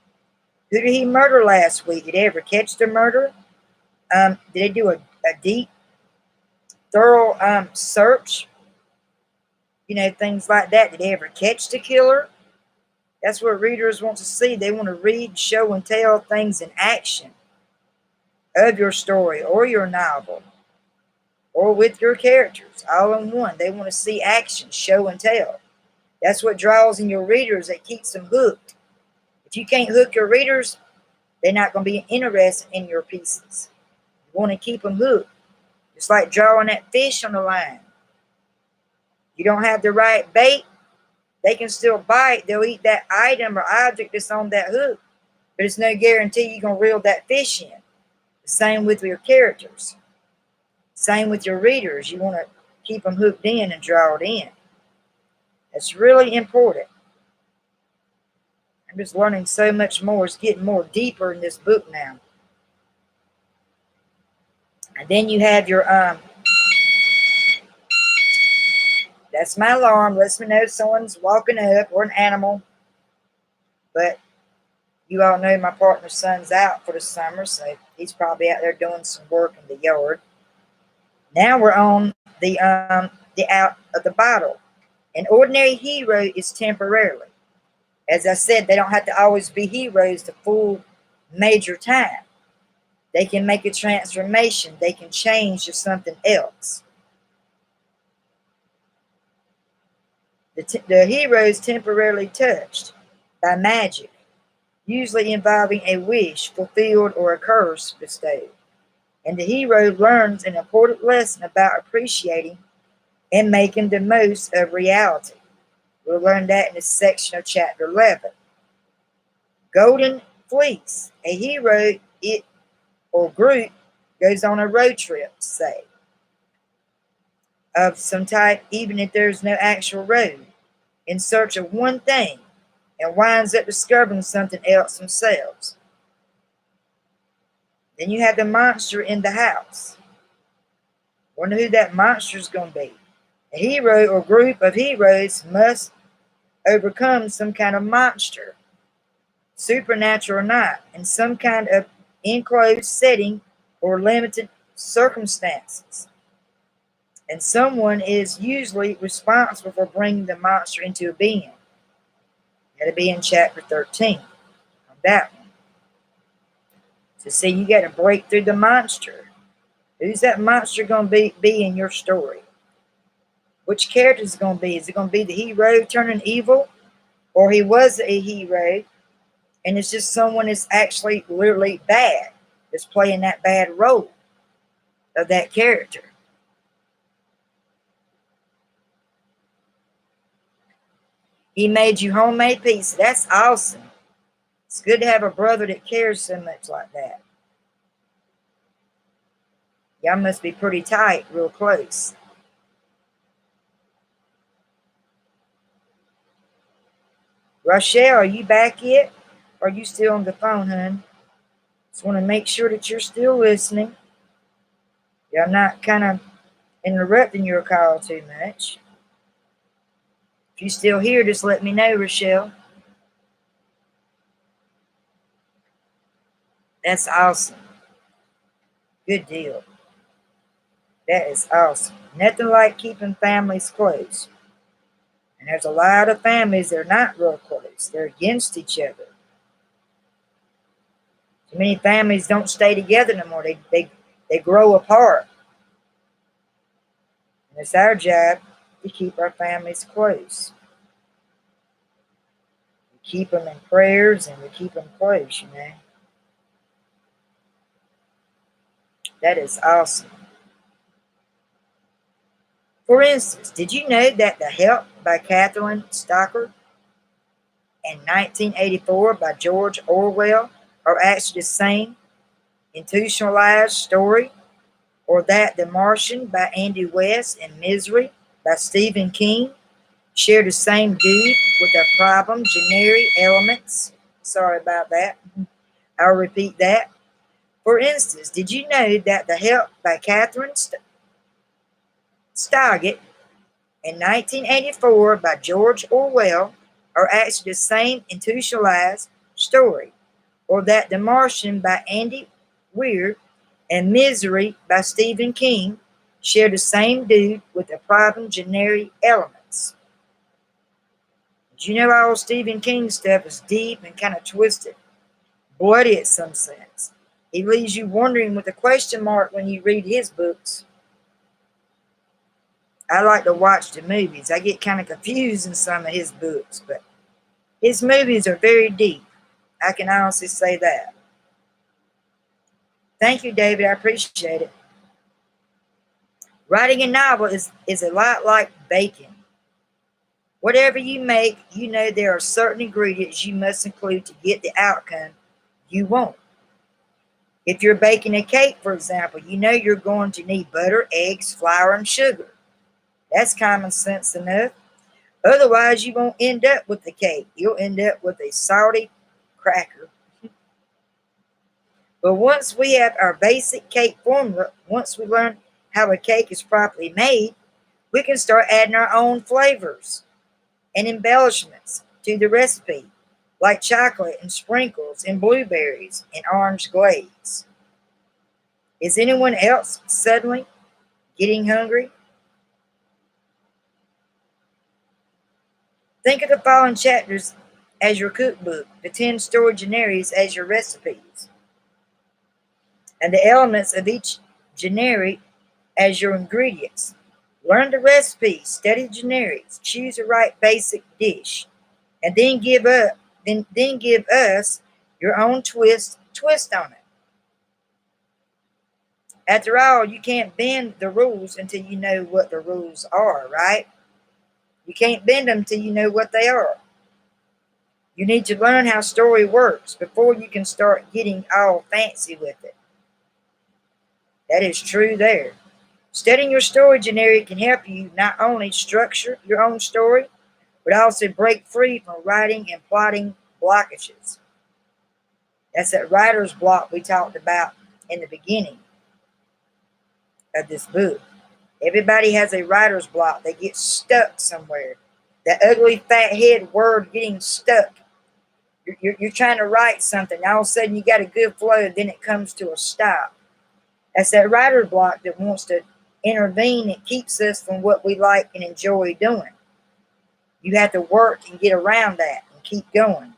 Who did he murder last week? Did they ever catch the murderer? Did they do a deep, thorough search? You know, things like that. Did they ever catch the killer? That's what readers want to see. They want to read, show, and tell things in action of your story or your novel or with your characters all in one. They want to see action, show, and tell. That's what draws in your readers. That keeps them hooked. If you can't hook your readers, they're not going to be interested in your pieces. You want to keep them hooked. It's like drawing that fish on the line. You don't have the right bait, they can still bite. They'll eat that item or object that's on that hook, but it's no guarantee you're going to reel that fish in. The same with your characters. Same with your readers. You want to keep them hooked in and draw it in. That's really important. I'm just learning so much more. It's getting more deeper in this book now. And then you have your that's my alarm. Lets me know someone's walking up or an animal. But you all know my partner's son's out for the summer, so he's probably out there doing some work in the yard. Now we're on the out of the bottle. An ordinary hero is temporarily. As I said, they don't have to always be heroes to full major time. They can make a transformation. They can change to something else. The hero is temporarily touched by magic, usually involving a wish fulfilled or a curse bestowed. And the hero learns an important lesson about appreciating and making the most of reality. We'll learn that in this section of chapter 11. Golden Fleece. A hero or group goes on a road trip, say, of some type, even if there's no actual road, in search of one thing, and winds up discovering something else themselves. Then you have the monster in the house. Wonder who that monster is going to be. A hero or group of heroes must overcome some kind of monster, supernatural or not, in some kind of enclosed setting or limited circumstances. And someone is usually responsible for bringing the monster into being. That'll be in chapter 13 on that one. So see, you got to break through the monster. Who's that monster going to be in your story? Which character is it going to be? Is it going to be the hero turning evil? Or he was a hero and it's just someone that's actually literally bad, that's playing that bad role of that character? He made you homemade pizza. That's awesome. It's good to have a brother that cares so much like that. Y'all must be pretty tight, real close. Rochelle, are you back yet? Or are you still on the phone, hon? Just want to make sure that you're still listening. Yeah, I'm not kind of interrupting your call too much. If you're still here, just let me know, Rochelle. That's awesome. Good deal. That is awesome. Nothing like keeping families close. And there's a lot of families that are not real close. They're against each other. Too many families don't stay together no more. They grow apart. And it's our job to keep our families close. We keep them in prayers and we keep them close, you know. That is awesome. For instance, did you know that The Help by Catherine Stocker and 1984 by George Orwell are actually the same institutionalized story, or that The Martian by Andy West and Misery by Stephen King share the same dude with their problem generic elements? Sorry about that. I'll repeat that. For instance, did you know that The Help by Catherine Stockett and 1984 by George Orwell are actually the same institutionalized story, or that The Martian by Andy Weir and Misery by Stephen King share the same dude with the problem generic elements? Did you know all Stephen King stuff is deep and kind of twisted, bloody in some sense? He leaves you wondering with a question mark when you read his books. I like to watch the movies. I get kind of confused in some of his books, but his movies are very deep. I can honestly say that. Thank you, David. I appreciate it. Writing a novel is a lot like baking. Whatever you make, you know there are certain ingredients you must include to get the outcome you want. If you're baking a cake, for example, you know you're going to need butter, eggs, flour, and sugar. That's common sense enough. Otherwise, you won't end up with the cake. You'll end up with a salty cracker. But once we have our basic cake formula, once we learn how a cake is properly made, we can start adding our own flavors and embellishments to the recipe, like chocolate and sprinkles and blueberries and orange glaze. Is anyone else suddenly getting hungry? Think of the following chapters as your cookbook, the 10 story generics as your recipes, and the elements of each generic as your ingredients. Learn the recipe, study generics, choose the right basic dish, and then give us your own twist on it. After all, you can't bend the rules until you know what the rules are, right? You can't bend them until you know what they are. You need to learn how story works before you can start getting all fancy with it. That is true there. Studying your story generic can help you not only structure your own story, but also break free from writing and plotting blockages. That's that writer's block we talked about in the beginning of this book. Everybody has a writer's block. They get stuck somewhere. That ugly fat head word getting stuck. You're trying to write something. All of a sudden you got a good flow, and then it comes to a stop. That's that writer's block that wants to intervene. It keeps us from what we like and enjoy doing. You have to work and get around that and keep going.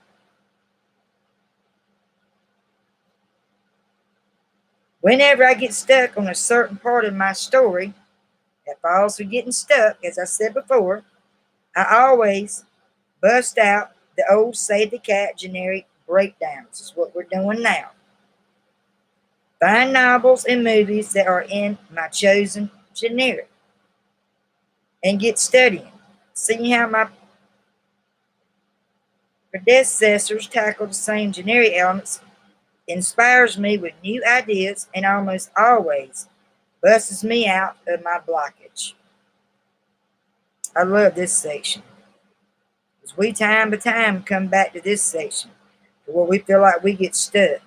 Whenever I get stuck on a certain part of my story that falls for getting stuck, as I said before, I always bust out the old Save the Cat generic breakdowns. Is what we're doing now. Find novels and movies that are in my chosen generic and get studying. Seeing how my predecessors tackled the same generic elements inspires me with new ideas and almost always busts me out of my blockage. I love this section. As we time to time come back to this section to where we feel like we get stuck.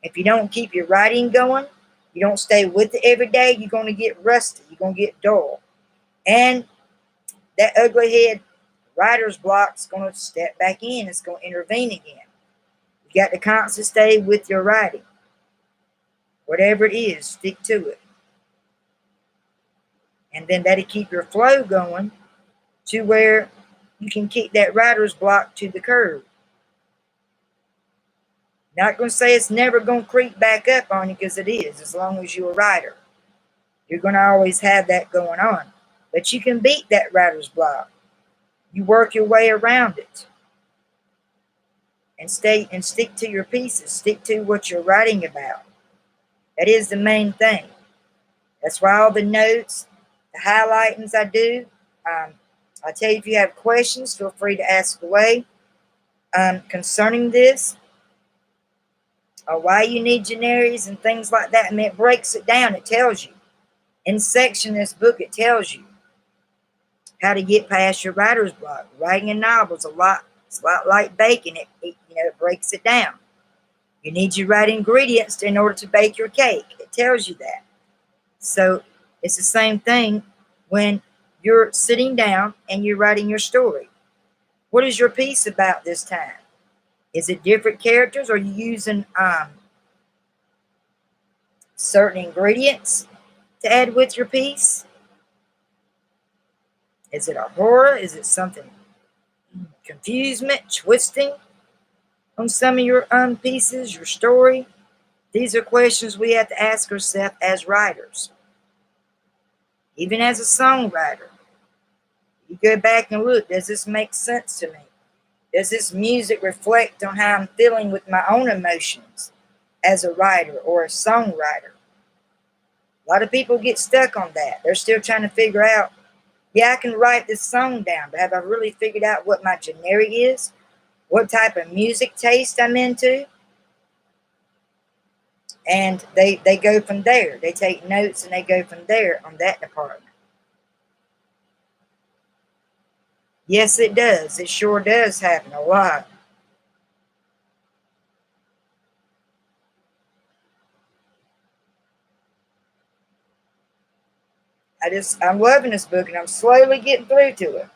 If you don't keep your writing going, you don't stay with it every day, you're going to get rusty. You're going to get dull. And that ugly head writer's block is going to step back in. It's going to intervene again. You got to constantly stay with your writing. Whatever it is, stick to it. And then that'll keep your flow going to where you can kick that writer's block to the curb. Not going to say it's never going to creep back up on you, because it is, as long as you're a writer. You're going to always have that going on. But you can beat that writer's block. You work your way around it. And stick to your pieces. Stick to what you're writing about. That is the main thing. That's why all the notes, the highlightings I do. I tell you, if you have questions, feel free to ask away concerning this, or why you need generics and things like that. I mean, it breaks it down. It tells you. In section of this book, it tells you how to get past your writer's block. Writing a novel is it's a lot like baking. It breaks it down. You need your right ingredients in order to bake your cake. It tells you that. So it's the same thing when you're sitting down and you're writing your story. What is your piece about this time? Is it different characters? Or are you using certain ingredients to add with your piece? Is it a horror? Is it something confusement, twisting on some of your pieces, your story? These are questions we have to ask ourselves as writers. Even as a songwriter, you go back and look, does this make sense to me? Does this music reflect on how I'm feeling with my own emotions as a writer or a songwriter? A lot of people get stuck on that. They're still trying to figure out, yeah, I can write this song down, but have I really figured out what my generic is? What type of music taste I'm into? And they go from there. They take notes and they go from there on that department. Yes, it does. It sure does happen a lot. I'm loving this book, and I'm slowly getting through to it.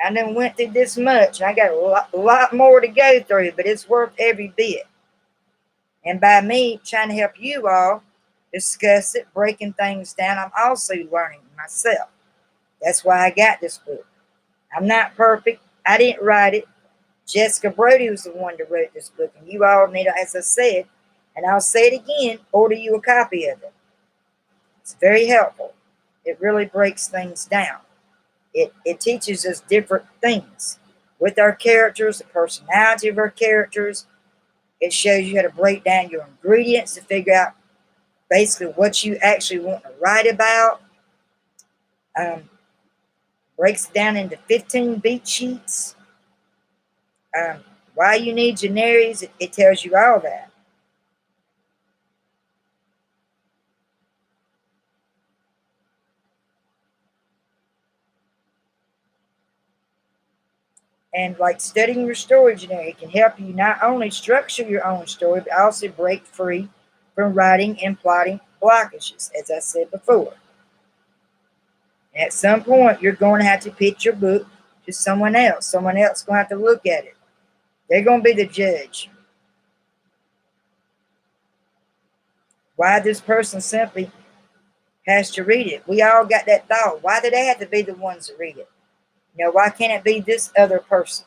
I done went through this much, and I got a lot more to go through, but it's worth every bit. And by me trying to help you all discuss it, breaking things down, I'm also learning myself. That's why I got this book. I'm not perfect. I didn't write it. Jessica Brody was the one that wrote this book, and you all need to, as I said, and I'll say it again, order you a copy of it. It's very helpful. It really breaks things down. It teaches us different things with our characters, the personality of our characters. It shows you how to break down your ingredients to figure out basically what you actually want to write about. Breaks it down into 15 beat sheets. Why you need generics, it tells you all that. And like studying your story generic can help you not only structure your own story, but also break free from writing and plotting blockages, as I said before. And at some point, you're going to have to pitch your book to someone else. Someone else is going to have to look at it. They're going to be the judge. Why this person simply has to read it. We all got that thought. Why do they have to be the ones that read it? Why can't it be this other person?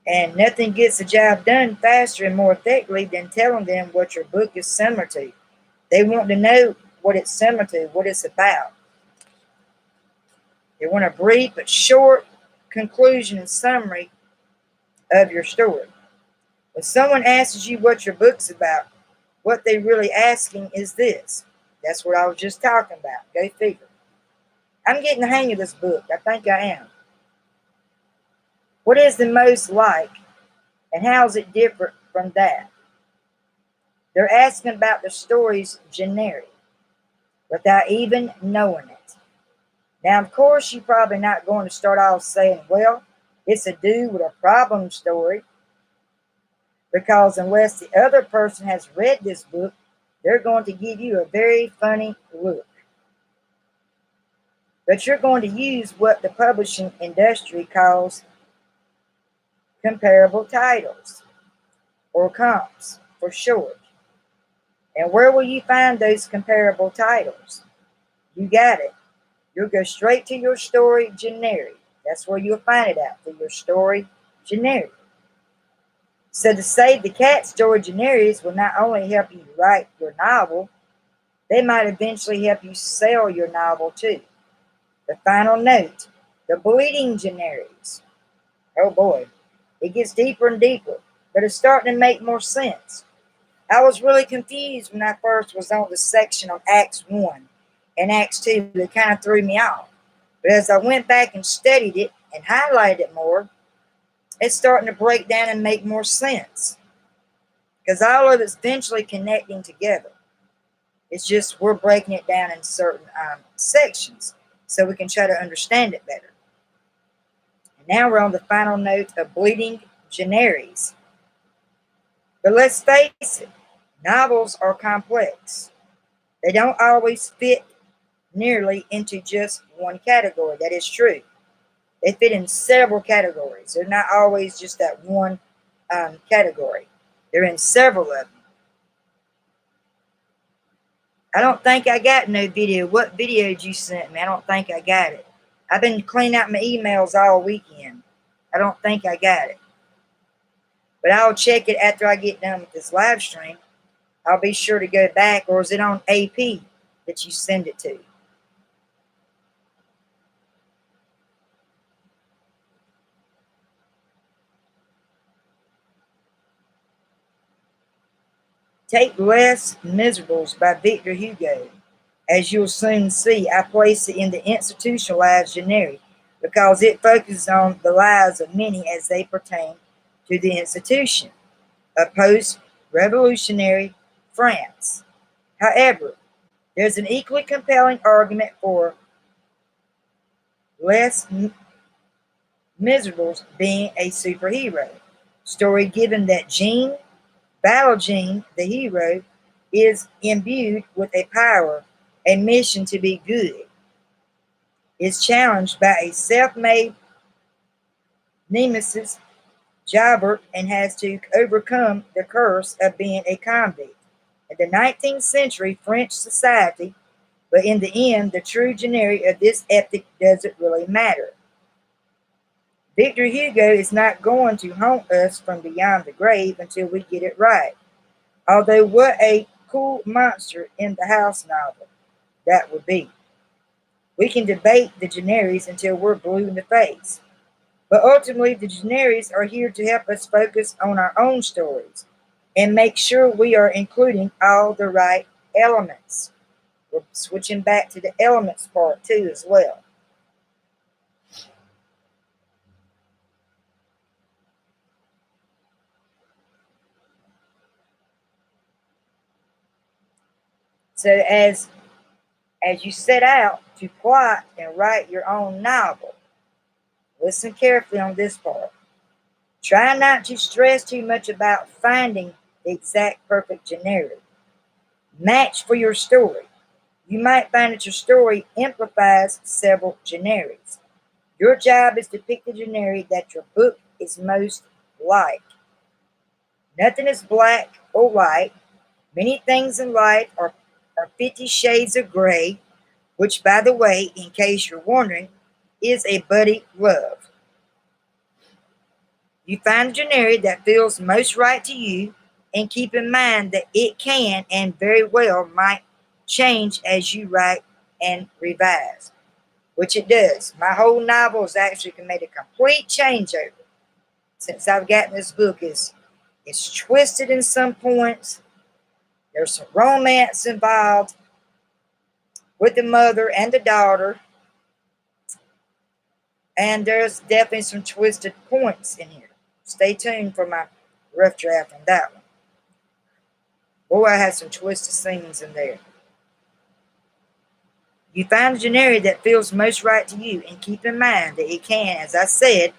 And nothing gets the job done faster and more effectively than telling them what your book is similar to. They want to know what it's similar to, what it's about. They want a brief but short conclusion and summary of your story. When someone asks you what your book's about, what they're really asking is this. That's what I was just talking about. Go figure. I'm getting the hang of this book. I think I am. What is the most like, and how is it different from that? They're asking about the story's generic without even knowing it. Now, of course, you're probably not going to start off saying, well, it's a dude with a problem story, because unless the other person has read this book, they're going to give you a very funny look. But you're going to use what the publishing industry calls comparable titles, or comps for short. And where will you find those comparable titles? You got it. You'll go straight to your story generic. That's where you'll find it at, through your story generic. So to save the cat story generics will not only help you write your novel, they might eventually help you sell your novel too. The final note, the bleeding generics. Oh boy, it gets deeper and deeper, but it's starting to make more sense. I was really confused when I first was on the section on Acts 1 and Acts 2. It kind of threw me off. But as I went back and studied it and highlighted it more, it's starting to break down and make more sense. Because all of it's eventually connecting together. It's just we're breaking it down in certain sections so we can try to understand it better. And now we're on the final note of bleeding generics. But let's face it, novels are complex. They don't always fit nearly into just one category. That is true. They fit in several categories. They're not always just that one category. They're in several of them. I don't think I got no video. What video did you send me? I don't think I got it. I've been cleaning out my emails all weekend. I don't think I got it. But I'll check it after I get done with this live stream. I'll be sure to go back. Or is it on AP that you send it to? Take Less Miserables by Victor Hugo. As you'll soon see, I place it in the institutionalized generic because it focuses on the lives of many as they pertain to the institution of post-revolutionary France. However, there's an equally compelling argument for Les Miserables being a superhero story, given that Jean Valjean, the hero, is imbued with a power, a mission to be good, is challenged by a self-made nemesis, Jobert, and has to overcome the curse of being a convict. In the 19th century French society, but in the end, the true generic of this epic doesn't really matter. Victor Hugo is not going to haunt us from beyond the grave until we get it right. Although what a cool monster in the house novel that would be. We can debate the generics until we're blue in the face. But ultimately, the generics are here to help us focus on our own stories and make sure we are including all the right elements. We're switching back to the elements part too as well. So as you set out to plot and write your own novel, listen carefully on this part. Try not to stress too much about finding the exact perfect generic match for your story. You might find that your story amplifies several generics. Your job is to pick the generic that your book is most like. Nothing is black or white. Many things in life are 50 shades of gray, which, by the way, in case you're wondering, is a buddy love. You find a generic that feels most right to you, and keep in mind that it can and very well might change as you write and revise, which it does. My whole novel has actually made a complete changeover since I've gotten this book. It's twisted in some points. There's some romance involved with the mother and the daughter, and there's definitely some twisted points in here. Stay tuned for my rough draft on that one. Boy, I had some twisted scenes in there. You find a generic that feels most right to you, and keep in mind that it can, as I said,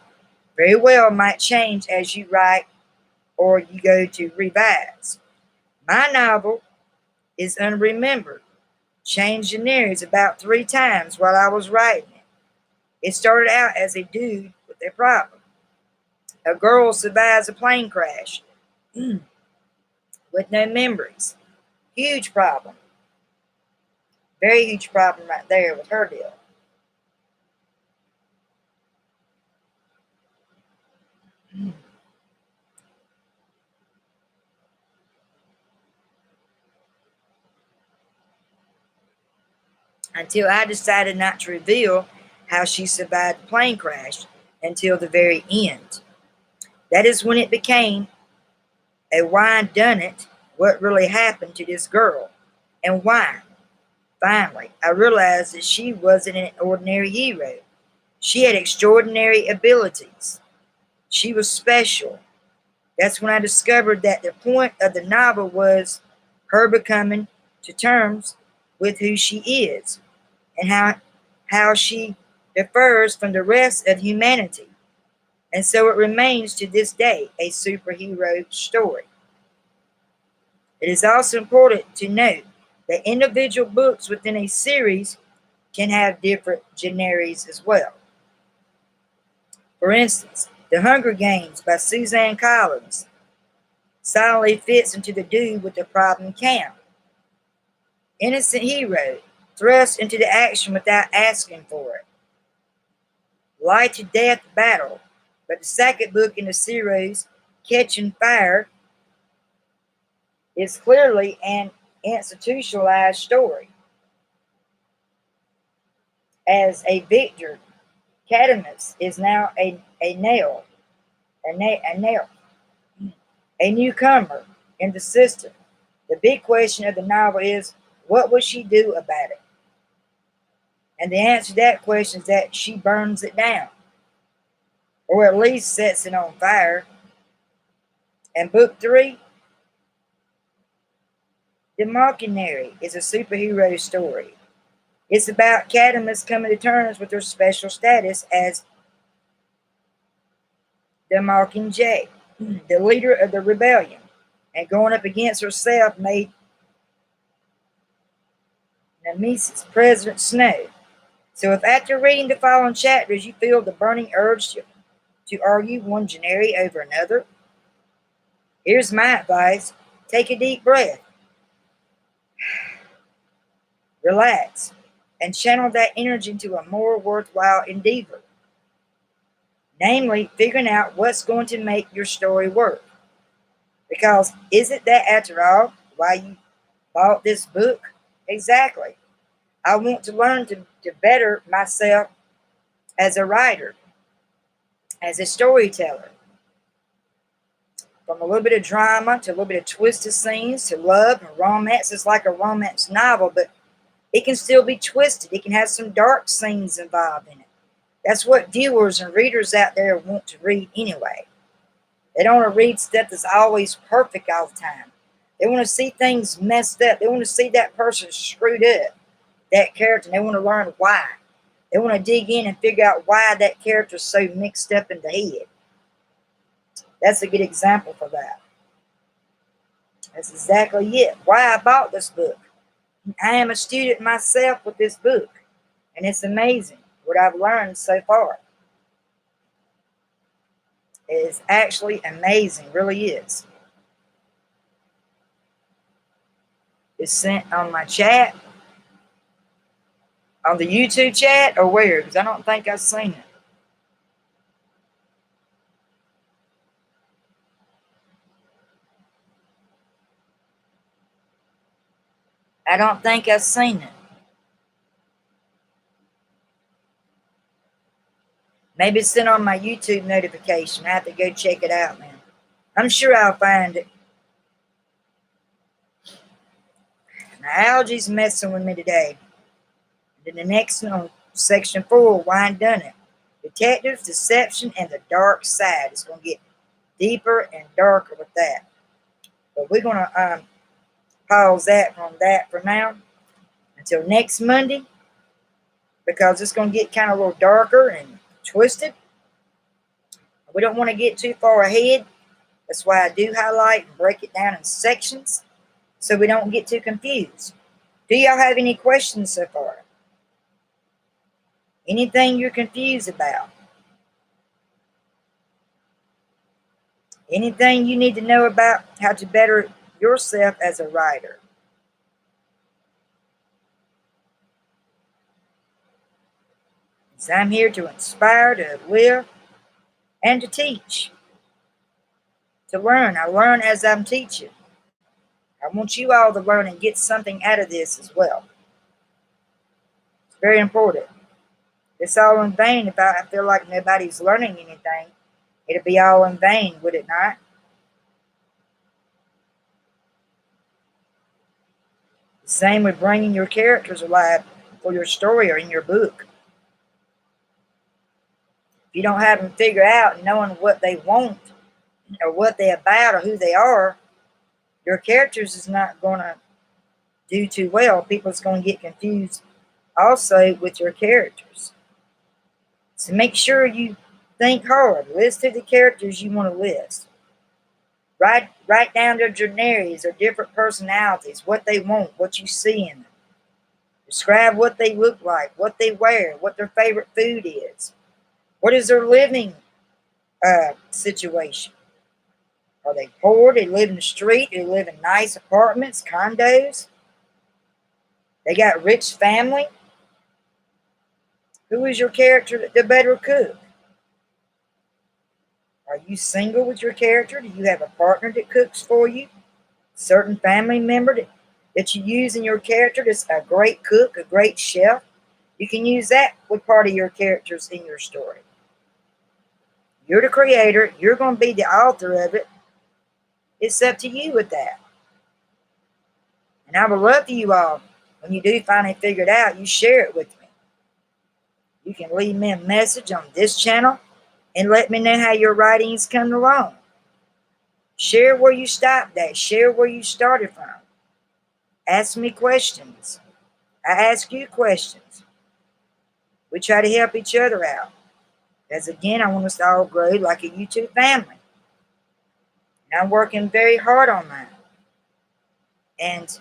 very well might change as you write or you go to revise. My novel is unremembered. Changed generics about 3 times while I was writing it. It started out as a dude with a problem. A girl survives a plane crash with no memories. Huge problem. Very huge problem right there with her deal. Until I decided not to reveal how she survived the plane crash until the very end. That is when it became a why done it, what really happened to this girl, and why. Finally, I realized that she wasn't an ordinary hero. She had extraordinary abilities. She was special. That's when I discovered that the point of the novel was her becoming to terms with who she is and how she differs from the rest of humanity. And so it remains to this day a superhero story. It is also important to note that individual books within a series can have different genres as well. For instance, The Hunger Games by Suzanne Collins solidly fits into the dude with the problem count. Innocent hero thrust into the action without asking for it. Light to death battle, but the second book in the series, Catching Fire, is clearly an institutionalized story. As a victor, Catamus is now a newcomer in the system. The big question of the novel is, what will she do about it? And the answer to that question is that she burns it down, or at least sets it on fire. And book 3, The Mockingnary, is a superhero story. It's about Catamus coming to terms with her special status as the Mockingjay, the leader of the rebellion, and going up against her self-made nemesis, President Snow. So if after reading the following chapters you feel the burning urge to argue one genre over another, here's my advice. Take a deep breath, relax, and channel that energy into a more worthwhile endeavor. Namely, figuring out what's going to make your story work. Because isn't that, after all, why you bought this book? Exactly. I want to learn to better myself as a writer, as a storyteller. From a little bit of drama to a little bit of twisted scenes to love and romance. It's like a romance novel, but it can still be twisted. It can have some dark scenes involved in it. That's what viewers and readers out there want to read anyway. They don't want to read stuff that's always perfect all the time. They want to see things messed up. They want to see that person screwed up, that character, and they want to learn why. They want to dig in and figure out why that character is so mixed up in the head. That's a good example for that. That's exactly it. Why I bought this book. I am a student myself with this book, and it's amazing what I've learned so far. It is actually amazing, really is. It's sent on my chat, on the YouTube chat, or where? Because I don't think I've seen it. I don't think I've seen it. Maybe it's sent on my YouTube notification. I have to go check it out, man. I'm sure I'll find it. Now, algae's messing with me today. Then the next one on section 4, why done it? Detectives, deception, and the dark side. It's going to get deeper and darker with that. But we're going to pause that for now until next Monday, because it's going to get kind of a little darker and twisted. We don't want to get too far ahead. That's why I do highlight and break it down in sections so we don't get too confused. Do y'all have any questions so far? Anything you're confused about? Anything you need to know about how to better yourself as a writer? So I'm here to inspire, to live, and to teach, to learn. I learn as I'm teaching. I want you all to learn and get something out of this as well. It's very important. It's all in vain if I feel like nobody's learning anything. It'd be all in vain, would it not? The same with bringing your characters alive for your story or in your book. If you don't have them figured out and knowing what they want or what they're about or who they are, your characters is not going to do too well. People's going to get confused also with your characters. So make sure you think hard. List who the characters you want to list. Write down their genres or different personalities, what they want, what you see in them. Describe what they look like, what they wear, what their favorite food is. What is their living situation? Are they poor? Do they live in the street? Do they live in nice apartments, condos? They got rich family? Who is your character the better cook? Are you single with your character? Do you have a partner that cooks for you? Certain family member that you use in your character that's a great cook, a great chef? You can use that with part of your characters in your story. You're the creator. You're going to be the author of it. It's up to you with that. And I would love for you all, when you do finally figure it out, you share it with me. You can leave me a message on this channel and let me know how your writings come along. Share where you stopped at. Share where you started from. Ask me questions. I ask you questions. We try to help each other out. Because again, I want us to all grow like a YouTube family. And I'm working very hard on that. And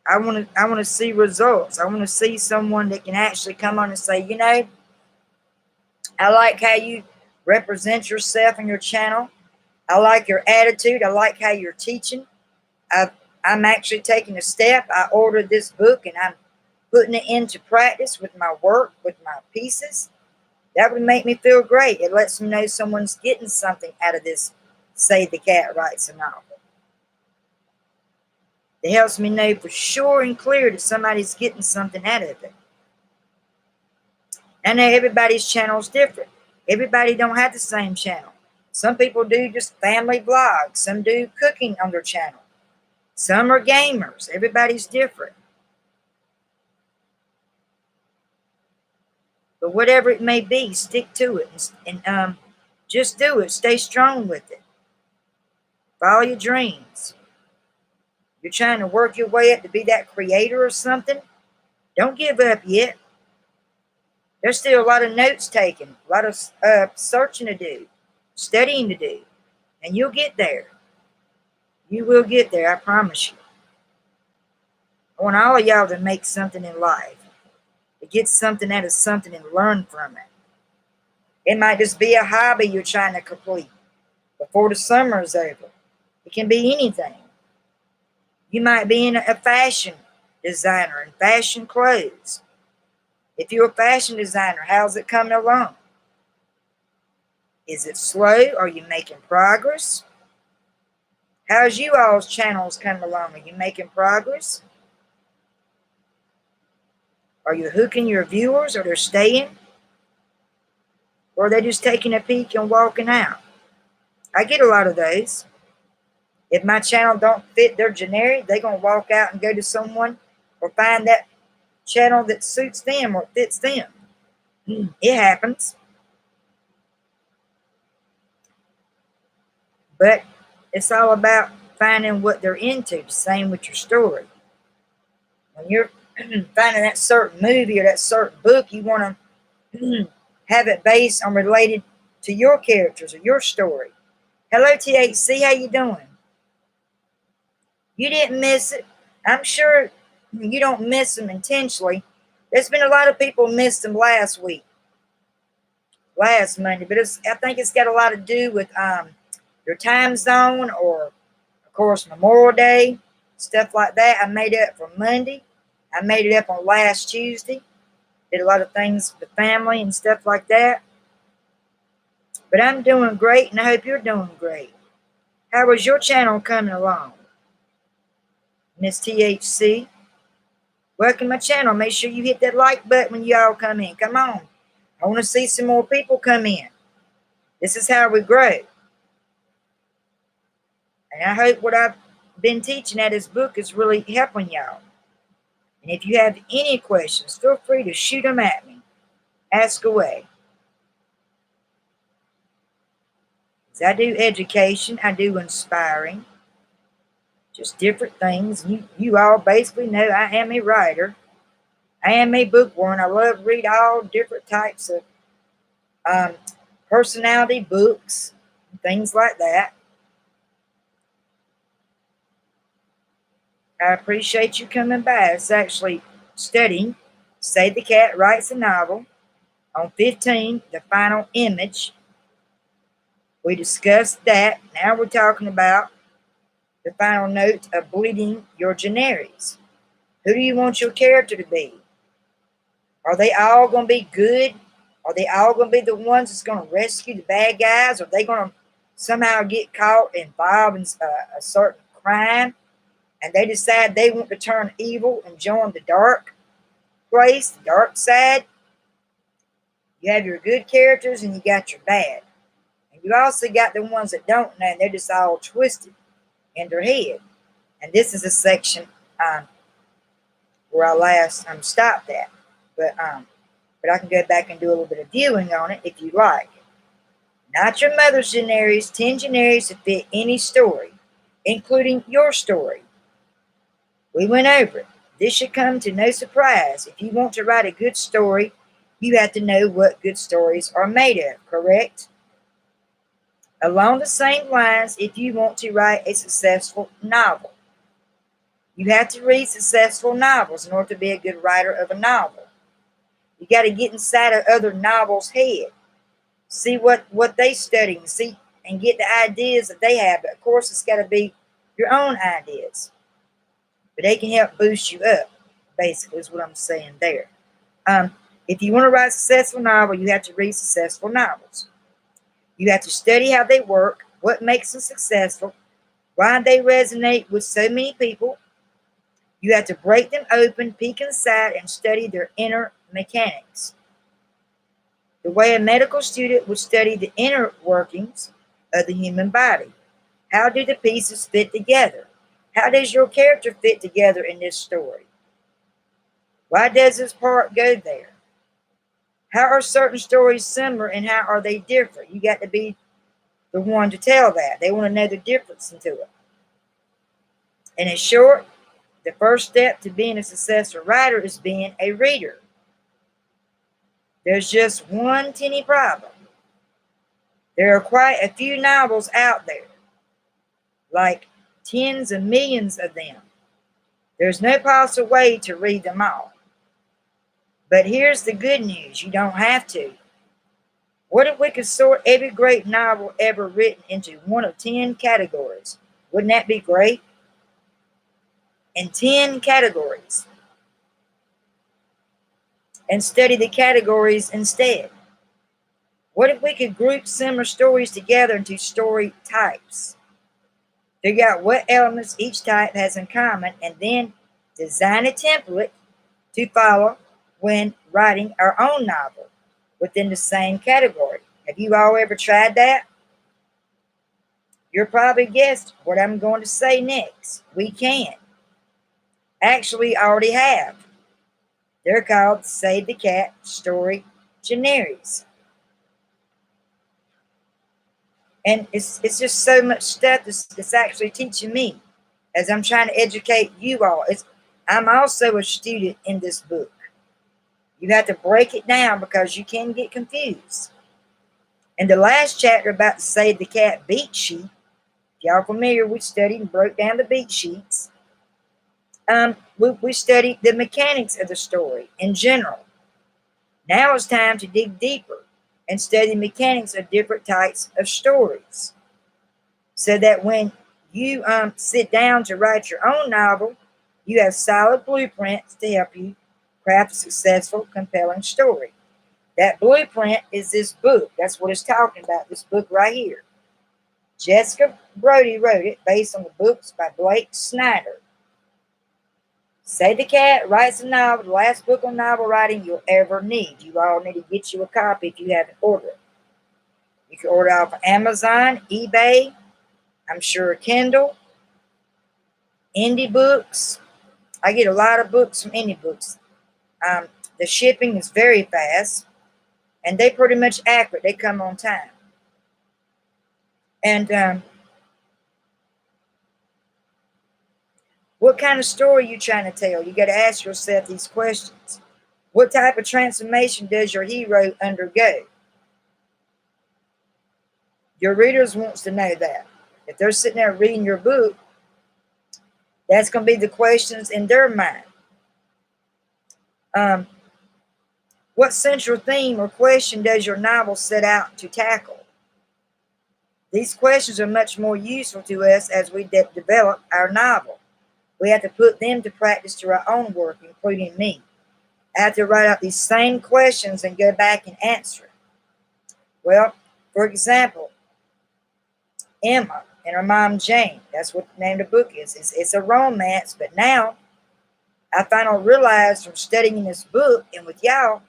I want to see results. I want to see someone that can actually come on and say, you know, I like how you represent yourself in your channel. I like your attitude. I like how you're teaching. I'm actually taking a step. I ordered this book and I'm putting it into practice with my work, with my pieces. That would make me feel great. It lets me know someone's getting something out of this, say the cat writes a novel. It helps me know for sure and clear that somebody's getting something out of it. I know everybody's channel is different. Everybody don't have the same channel. Some people do just family vlogs. Some do cooking on their channel. Some are gamers. Everybody's different. But whatever it may be, stick to it and just do it. Stay strong with it. Follow your dreams. You're trying to work your way up to be that creator or something. Don't give up yet. There's still a lot of notes taken, a lot of searching to do, studying to do, and you'll get there. You will get there, I promise you. I want all of y'all to make something in life, to get something out of something and learn from it. It might just be a hobby you're trying to complete before the summer is over. It can be anything. You might be in a fashion designer and fashion clothes. If you're a fashion designer, how's it coming along? Is it slow? Are you making progress? How's you all's channels coming along? Are you making progress? Are you hooking your viewers? Or they're staying? Or are they just taking a peek and walking out? I get a lot of those. If my channel don't fit their generic, they're going to walk out and go to someone or find that channel that suits them or fits them. It happens. But it's all about finding what they're into. Same with your story. When you're finding that certain movie or that certain book, you want to have it based on related to your characters or your story. Hello, THC. How you doing? You didn't miss it. I'm sure you don't miss them intentionally. There's been a lot of people missed them last Monday, but I think it's got a lot to do with your time zone or, of course, Memorial Day, stuff like that. I made it up for Monday. I made it up on last Tuesday. Did a lot of things with family and stuff like that. But I'm doing great, and I hope you're doing great. How is your channel coming along? Miss THC, welcome to my channel. Make sure you hit that like button when you all come in. Come on. I want to see some more people come in. This is how we grow. And I hope what I've been teaching at this book is really helping y'all. And if you have any questions, feel free to shoot them at me. Ask away. As I do education, I do inspiring. Just different things. You all basically know I am a writer. I am a bookworm. I love to read all different types of personality books, things like that. I appreciate you coming by. It's actually studying Save the Cat Writes a Novel on 15, The Final Image. We discussed that. Now we're talking about the final note of Bleeding Your Generis. Who do you want your character to be? Are they all going to be good? Are they all going to be the ones that's going to rescue the bad guys? Are they going to somehow get caught involved in a certain crime, and they decide they want to turn evil and join the dark place, the dark side? You have your good characters and you got your bad. And you also got the ones that don't know, and they're just all twisted in their head. And this is a section where I last stopped at. But I can go back and do a little bit of viewing on it if you like. Not your mother's generis, 10 generis to fit any story, including your story. We went over it. This should come to no surprise. If you want to write a good story, you have to know what good stories are made of, correct? Along the same lines, if you want to write a successful novel, you have to read successful novels in order to be a good writer of a novel. You got to get inside of other novels' head, see what they study, and get the ideas that they have. But of course, it's got to be your own ideas. But they can help boost you up, basically, is what I'm saying there. If you want to write a successful novel, you have to read successful novels. You have to study how they work, what makes them successful, why they resonate with so many people. You have to break them open, peek inside, and study their inner mechanics. The way a medical student would study the inner workings of the human body. How do the pieces fit together? How does your character fit together in this story? Why does this part go there? How are certain stories similar and how are they different? You got to be the one to tell that. They want to know the difference into it. And in short, the first step to being a successful writer is being a reader. There's just one teeny problem. There are quite a few novels out there, like tens of millions of them. There's no possible way to read them all. But here's the good news, you don't have to. What if we could sort every great novel ever written into one of 10 categories? Wouldn't that be great? In 10 categories. And study the categories instead. What if we could group similar stories together into story types? Figure out what elements each type has in common and then design a template to follow when writing our own novel within the same category. Have you all ever tried that? You're probably guessed what I'm going to say next. We can. Actually, I already have. They're called Save the Cat Story Generis. And it's just so much stuff that's actually teaching me as I'm trying to educate you all. I'm also a student in this book. You have to break it down because you can get confused. In the last chapter about the Save the Cat beat sheet, if y'all familiar, we studied and broke down the beat sheets. We studied the mechanics of the story in general. Now it's time to dig deeper and study the mechanics of different types of stories, so that when you sit down to write your own novel, you have solid blueprints to help you craft a successful, compelling story. That blueprint is this book. That's what it's talking about, this book right here. Jessica Brody wrote it based on the books by Blake Snyder. Save the Cat writes a novel, the last book on novel writing you'll ever need. You all need to get you a copy if you haven't ordered it. You can order it off of Amazon, eBay, I'm sure Kindle, Indie Books. I get a lot of books from Indie Books. The shipping is very fast, and they pretty much accurate. They come on time. And what kind of story are you trying to tell? You got to ask yourself these questions. What type of transformation does your hero undergo? Your readers wants to know that. If they're sitting there reading your book, that's going to be the questions in their mind. What central theme or question does your novel set out to tackle? These questions are much more useful to us as we develop our novel. We have to put them to practice through our own work, including me. I have to write out these same questions and go back and answer it. Well, for example, Emma and her mom Jane, that's what the name of the book is. It's a romance, but now I finally realized from studying this book and with y'all,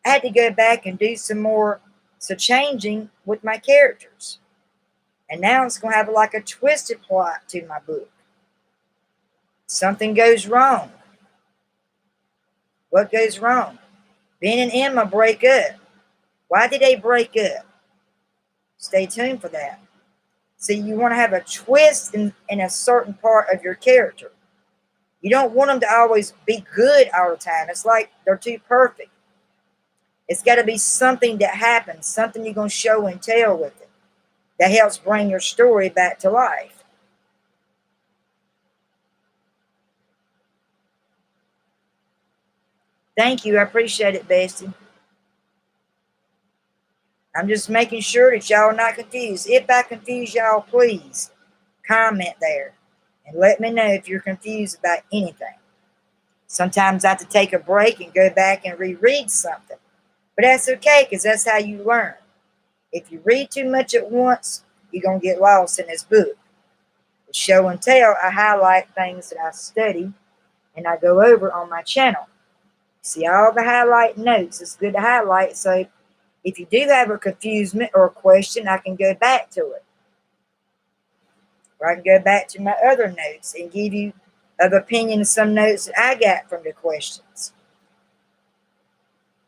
I had to go back and do some changing with my characters. And now it's going to have like a twisted plot to my book. Something goes wrong. What goes wrong? Ben and Emma break up. Why did they break up? Stay tuned for that. See, you want to have a twist in a certain part of your character. You don't want them to always be good all the time. It's like they're too perfect. It's got to be something that happens, something you're going to show and tell with it that helps bring your story back to life. Thank you. I appreciate it, Bestie. I'm just making sure that y'all are not confused. If I confuse y'all, please comment there and let me know if you're confused about anything. Sometimes I have to take a break and go back and reread something. But that's okay, because that's how you learn. If you read too much at once, you're going to get lost in this book. The show and tell, I highlight things that I study and I go over on my channel. See all the highlight notes. It's good to highlight, so if you do have a confusement or a question, I can go back to it. Or I can go back to my other notes and give you of opinion some notes that I got from the questions.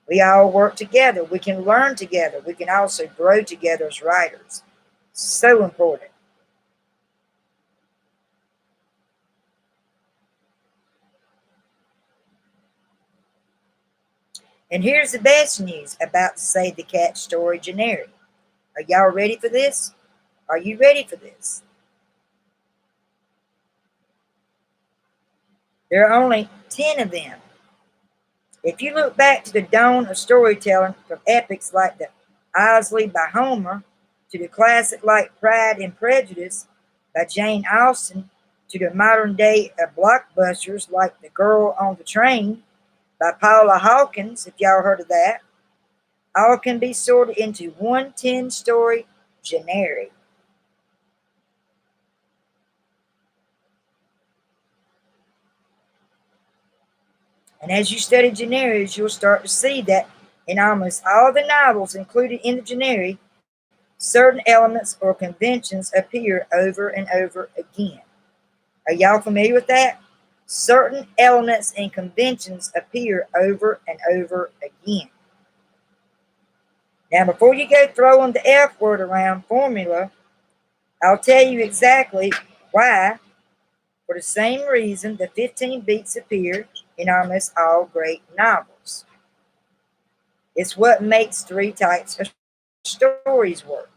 We all work together. We can learn together. We can also grow together as writers. So important. And here's the best news about the Save the Cat story generic. Are y'all ready for this? Are you ready for this? There are only 10 of them. If you look back to the dawn of storytelling, from epics like the Owsley by Homer to the classic like Pride and Prejudice by Jane Austen to the modern day blockbusters like The Girl on the Train by Paula Hawkins, if y'all heard of that, all can be sorted into one 10-story generic. And as you study generics, you'll start to see that in almost all the novels included in the generic, certain elements or conventions appear over and over again. Are y'all familiar with that? Certain elements and conventions appear over and over again. Now, before you go throwing the F word around formula, I'll tell you exactly why. For the same reason, the 15 beats appear in almost all great novels. It's what makes 3 types of stories work.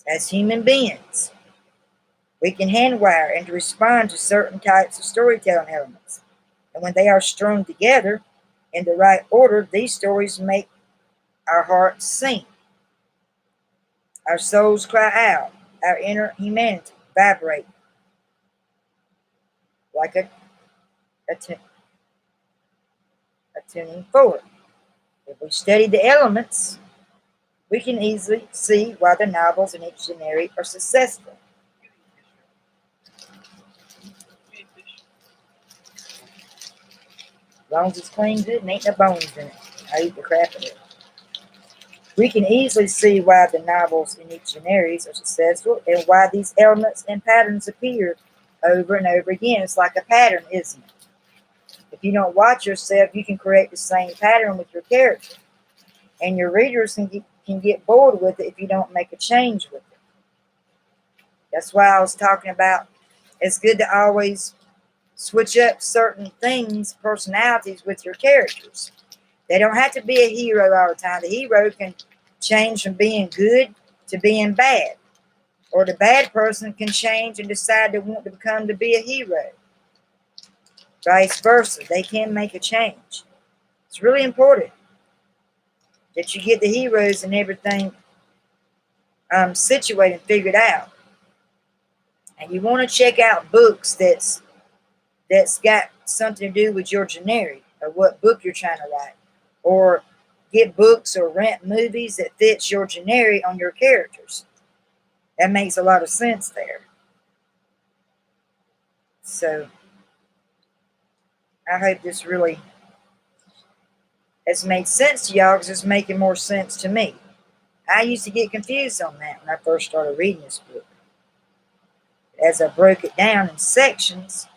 As human beings, we can handwire and respond to certain types of storytelling elements. And when they are strung together in the right order, these stories make our hearts sing. Our souls cry out. Our inner humanity vibrate like a tuning forward. If we study the elements, we can easily see why the novels in each genre are successful. As long as it's clean good and ain't no bones in it. I eat the crap of it. We can easily see why the novels in each genre are successful and why these elements and patterns appear over and over again. It's like a pattern, isn't it? If you don't watch yourself, you can create the same pattern with your character. And your readers can get bored with it if you don't make a change with it. That's why I was talking about it's good to always switch up certain things, personalities with your characters. They don't have to be a hero all the time. The hero can change from being good to being bad. Or the bad person can change and decide they want to become to be a hero. Vice versa. They can make a change. It's really important that you get the heroes and everything situated and figured out. And you want to check out books that's got something to do with your generic or what book you're trying to write. Or get books or rent movies that fits your generic on your characters. That makes a lot of sense there. So I hope this really has made sense to y'all, because it's making more sense to me. I used to get confused on that when I first started reading this book. As I broke it down in sections,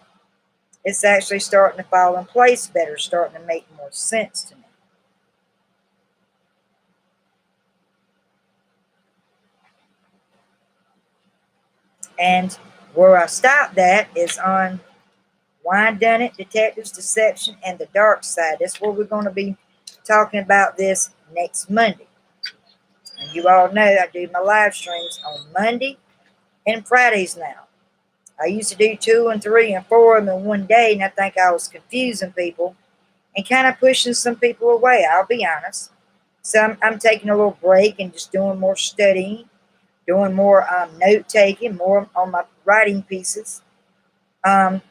it's actually starting to fall in place better, starting to make more sense to me. And where I stopped at is on Why Done It, Detectives, Deception, and the Dark Side. That's where we're going to be talking about this next Monday. And you all know I do my live streams on Monday and Fridays now. I used to do 2 and 3 and 4 of them in one day, and I think I was confusing people and kind of pushing some people away, I'll be honest. So I'm taking a little break and just doing more studying, doing more note-taking, more on my writing pieces, and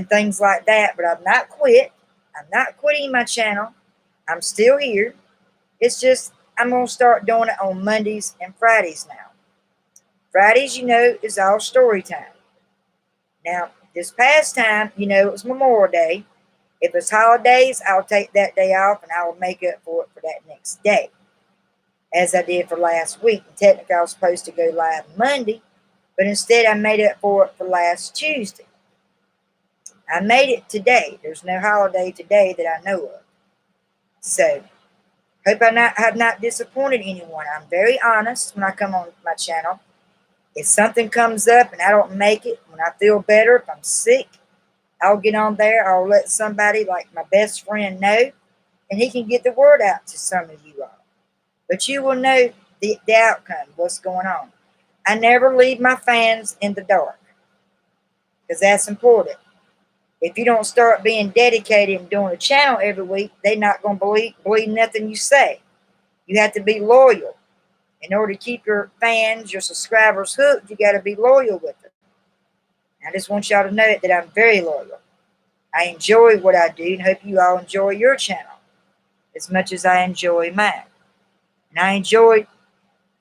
things like that. But I've not quit. I'm not quitting my channel. I'm still here. It's just I'm going to start doing it on Mondays and Fridays now. Fridays, is all story time. Now, this past time, it was Memorial Day. If it's holidays, I'll take that day off and I will make up for it for that next day, as I did for last week. And technically, I was supposed to go live Monday, but instead I made up for it for last Tuesday. I made it today. There's no holiday today that I know of. So, hope I have not disappointed anyone. I'm very honest when I come on my channel. If something comes up and I don't make it, when I feel better, if I'm sick, I'll get on there. I'll let somebody like my best friend know, and he can get the word out to some of you all. But you will know the outcome, what's going on. I never leave my fans in the dark, because that's important. If you don't start being dedicated and doing a channel every week, they're not going to believe nothing you say. You have to be loyal. In order to keep your fans, your subscribers hooked, you got to be loyal with them. I just want y'all to know that I'm very loyal. I enjoy what I do and hope you all enjoy your channel as much as I enjoy mine. And I enjoy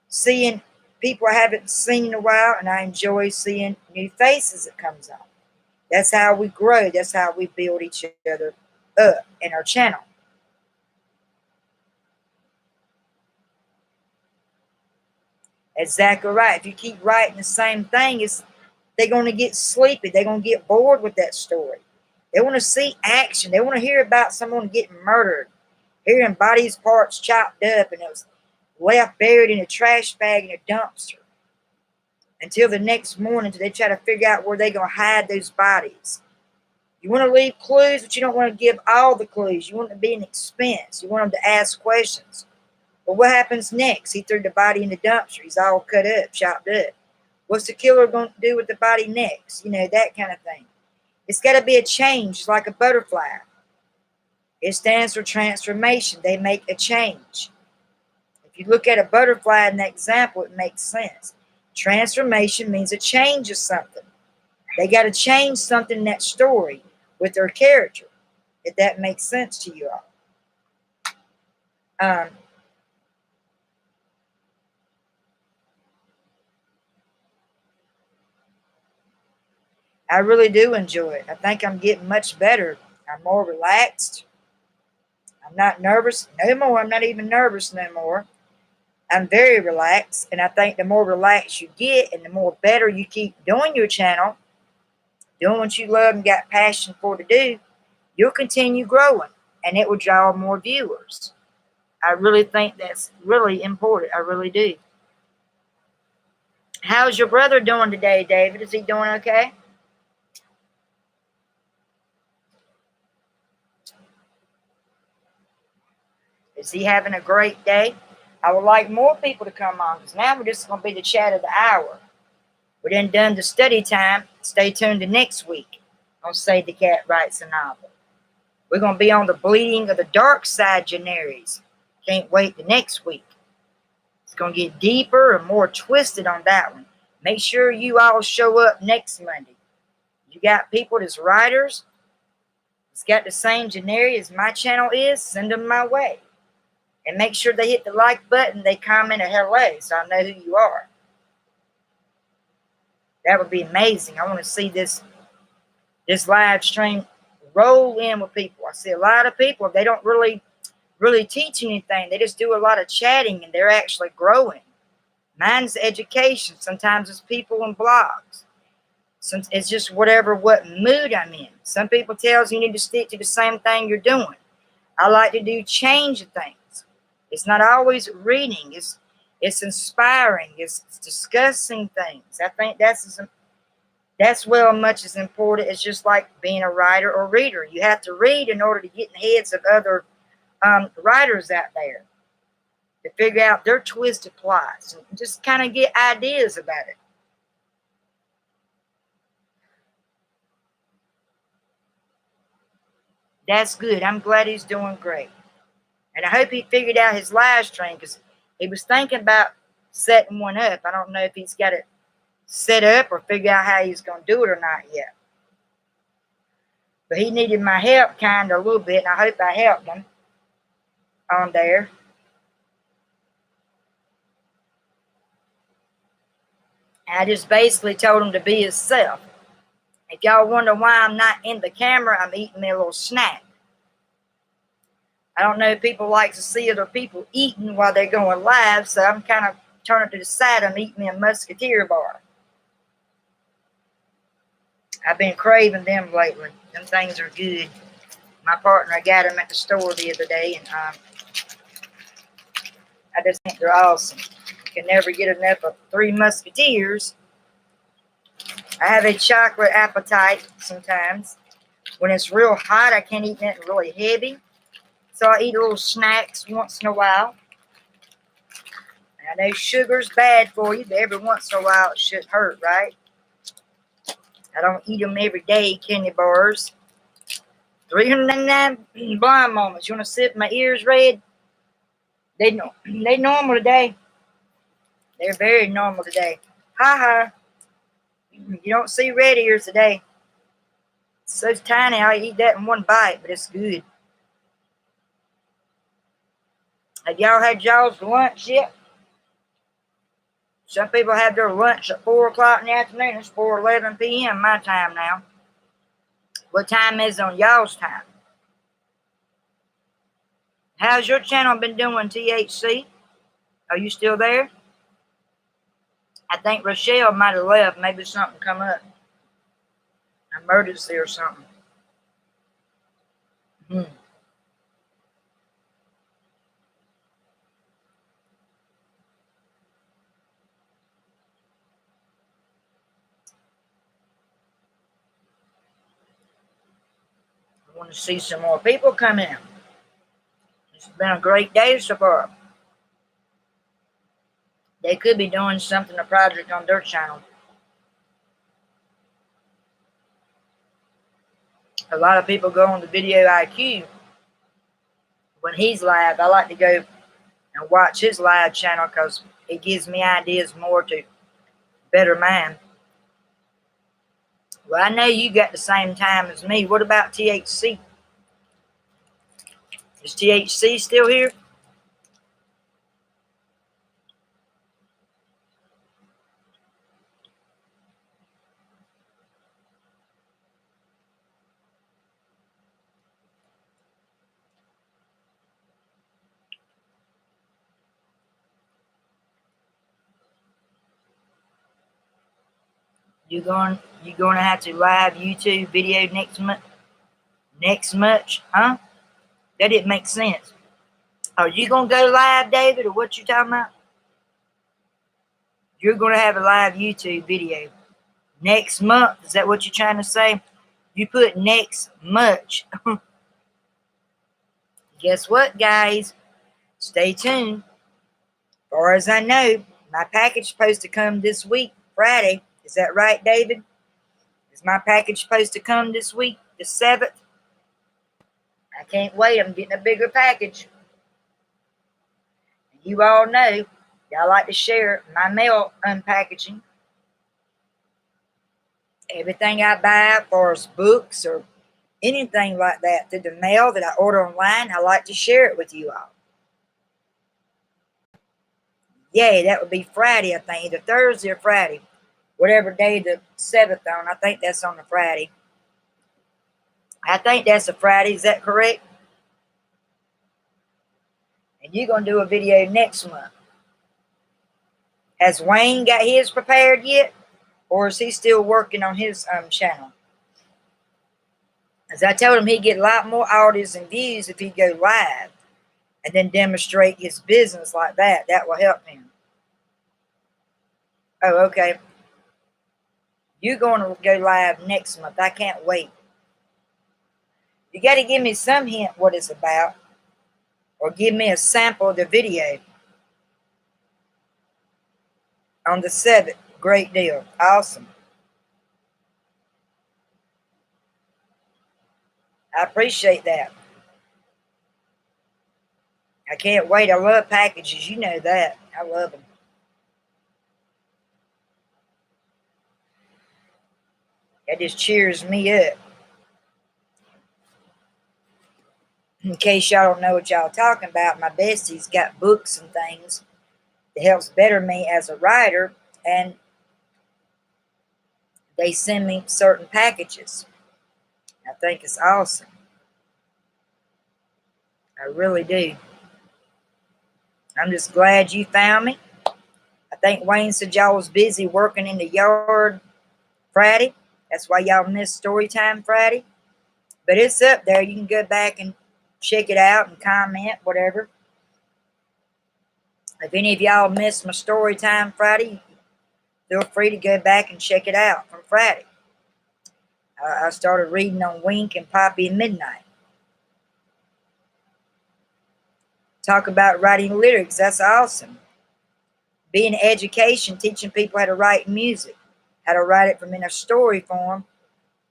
seeing people I haven't seen in a while, and I enjoy seeing new faces that comes on. That's how we grow. That's how we build each other up in our channel. Exactly right. If you keep writing the same thing, they're going to get sleepy. They're going to get bored with that story. They want to see action. They want to hear about someone getting murdered, hearing bodies parts chopped up, and it was left buried in a trash bag in a dumpster until the next morning, until they try to figure out where they're going to hide those bodies. You want to leave clues, but you don't want to give all the clues. You want it to be an expense. You want them to ask questions. But what happens next? He threw the body in the dumpster. He's all cut up, chopped up. What's the killer going to do with the body next? That kind of thing. It's got to be a change. It's like a butterfly. It stands for transformation. They make a change. If you look at a butterfly in that example, it makes sense. Transformation means a change of something. They got to change something in that story with their character, if that makes sense to you all. Um, I really do enjoy it. I think I'm getting much better. I'm more relaxed. I'm not nervous no more. I'm not even nervous no more. I'm very relaxed. And I think the more relaxed you get and the more better you keep doing your channel, doing what you love and got passion for to do, you'll continue growing and it will draw more viewers. I really think that's really important. I really do. How's your brother doing today, David? Is he doing okay? Is he having a great day? I would like more people to come on because now we're just going to be the chat of the hour. We're then done the study time. Stay tuned to next week on Say the Cat Writes a Novel. We're going to be on the bleeding of the dark side generics. Can't wait the next week. It's going to get deeper and more twisted on that one. Make sure you all show up next Monday. You got people that's writers. It's got the same generic as my channel is. Send them my way. And make sure they hit the like button. They comment a hello so I know who you are. That would be amazing. I want to see this live stream roll in with people. I see a lot of people. They don't really teach anything. They just do a lot of chatting and they're actually growing. Mine's education. Sometimes it's people and blogs. It's just what mood I'm in. Some people tells you need to stick to the same thing you're doing. I like to do change of things. It's not always reading. It's inspiring. It's discussing things. I think that's well much as important as just like being a writer or reader. You have to read in order to get in the heads of other writers out there to figure out their twisted plots and just kind of get ideas about it. That's good. I'm glad he's doing great. And I hope he figured out his live stream because he was thinking about setting one up. I don't know if he's got it set up or figure out how he's going to do it or not yet. But he needed my help kind of a little bit, and I hope I helped him on there. And I just basically told him to be himself. If y'all wonder why I'm not in the camera, I'm eating me a little snack. I don't know if people like to see other people eating while they're going live, so I'm kind of turning to the side. I'm eating me a Musketeer bar. I've been craving them lately. Them things are good. My partner got them at the store the other day, and I just think they're awesome. You can never get enough of Three Musketeers. I have a chocolate appetite sometimes. When it's real hot, I can't eat nothing really heavy. So I eat little snacks once in a while. And I know sugar's bad for you, but every once in a while it should hurt, right? I don't eat them every day, candy bars. 399 blind moments. You want to sip my ears red? They normal today. They're very normal today. Ha ha. You don't see red ears today. It's so tiny, I eat that in one bite, but it's good. Have y'all had y'all's lunch yet? Some people have their lunch at 4 o'clock in the afternoon. It's 4:11 p.m. my time now. What time is it on y'all's time? How's your channel been doing, THC? Are you still there? I think Rochelle might have left. Maybe something come up. Emergency or something. I want to see some more people come in. It's been a great day so far. They could be doing something, a project on their channel. A lot of people go on the Video IQ when he's live. I like to go and watch his live channel because it gives me ideas more to better mine. Well, I know you got the same time as me. What about THC? Is THC still here? You gonna have to live YouTube video next month? Next month, huh? That didn't make sense. Are you gonna go live, David, or what you talking about? You're gonna have a live YouTube video next month. Is that what you're trying to say? You put next much. Guess what, guys? Stay tuned. As far as I know, my package is supposed to come this week, Friday. Is that right, David? Is my package supposed to come this week, the 7th? I can't wait. I'm getting a bigger package. You all know, y'all like to share my mail unpackaging. Everything I buy, as far as books or anything like that through the mail that I order online, I like to share it with you all. Yay, that would be Friday, I think, either Thursday or Friday. Whatever day the 7th on, I think that's on a Friday. I think that's a Friday, is that correct? And you're going to do a video next month. Has Wayne got his prepared yet? Or is he still working on his channel? As I told him, he'd get a lot more audience and views if he'd go live and then demonstrate his business like that. That will help him. Oh, okay. You're going to go live next month. I can't wait. You got to give me some hint what it's about, or give me a sample of the video on the 7th. Great deal. Awesome. I appreciate that. I can't wait. I love packages. You know that. I love them. That just cheers me up. In case y'all don't know what y'all talking about, my bestie's got books and things that helps better me as a writer, and they send me certain packages. I think it's awesome. I really do. I'm just glad you found me. I think Wayne said y'all was busy working in the yard Friday. That's why y'all missed Storytime Friday. But it's up there. You can go back and check it out and comment, whatever. If any of y'all missed my Storytime Friday, feel free to go back and check it out from Friday. I started reading on Wink and Poppy and Midnight. Talk about writing lyrics. That's awesome. Being in education, teaching people how to write music, how to write it from in a story form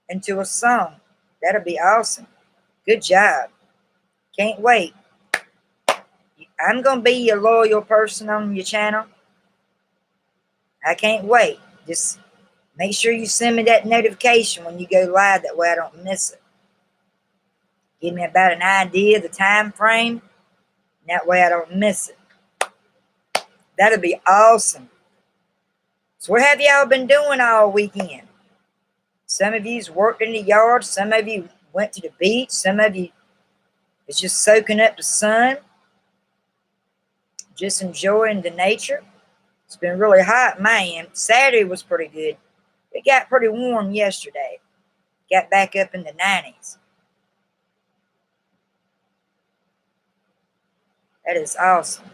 into a song. That'll be awesome. Good job. Can't wait. I'm going to be a loyal person on your channel. I can't wait. Just make sure you send me that notification when you go live. That way I don't miss it. Give me about an idea of the time frame. That way I don't miss it. That'll be awesome. So what have y'all been doing all weekend? Some of you's worked in the yard. Some of you went to the beach. Some of you is just soaking up the sun. Just enjoying the nature. It's been really hot, man. Saturday was pretty good. It got pretty warm yesterday. Got back up in the 90s. That is awesome.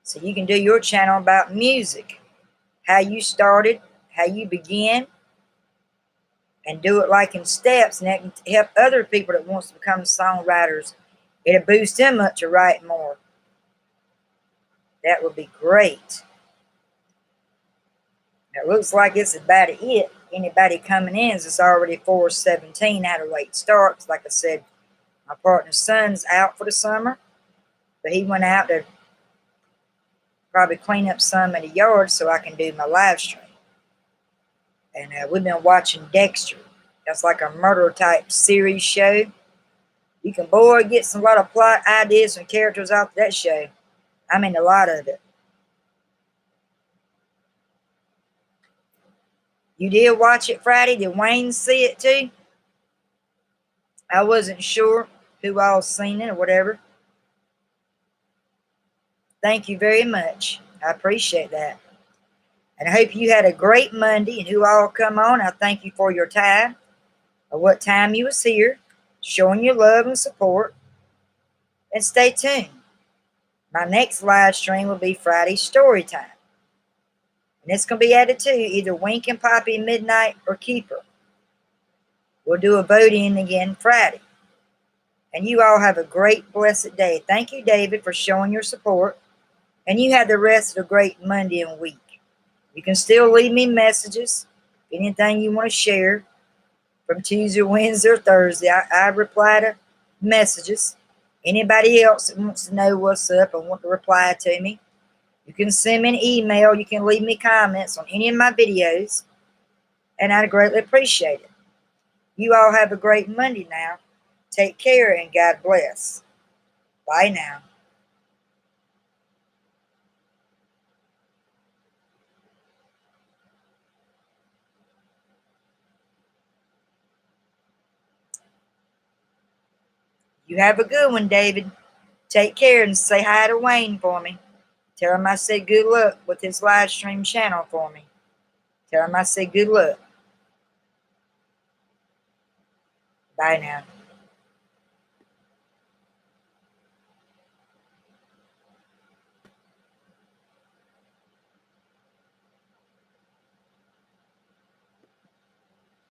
So you can do your channel about music. How you started, how you began, and do it like in steps, and that can help other people that wants to become songwriters. It'll boost them up to write more. That would be great. It looks like it's about it. Anybody coming in is already 4:17 at a late start. Like I said, my partner's son's out for the summer, but he went out to probably clean up some of the yard so I can do my live stream. And we've been watching Dexter. That's like a murder type series show. You can, boy, get some lot of plot ideas and characters out of that show. I mean, a lot of it. You did watch it Friday? Did Wayne see it too? I wasn't sure who all seen it or whatever. Thank you very much. I appreciate that. And I hope you had a great Monday, and who all come on, I thank you for your time, or what time you was here, showing your love and support. And stay tuned. My next live stream will be Friday story time. And it's going to be added to either Wink and Poppy Midnight or Keeper. We'll do a voting again Friday. And you all have a great, blessed day. Thank you, David, for showing your support. And you have the rest of a great Monday and week. You can still leave me messages, anything you want to share from Tuesday, Wednesday, or Thursday. I reply to messages. Anybody else that wants to know what's up and want to reply to me, you can send me an email. You can leave me comments on any of my videos, and I'd greatly appreciate it. You all have a great Monday now. Take care, and God bless. Bye now. You have a good one, David. Take care, and say hi to Wayne for me. Tell him I said good luck with his live stream channel for me. Tell him I said good luck. Bye now.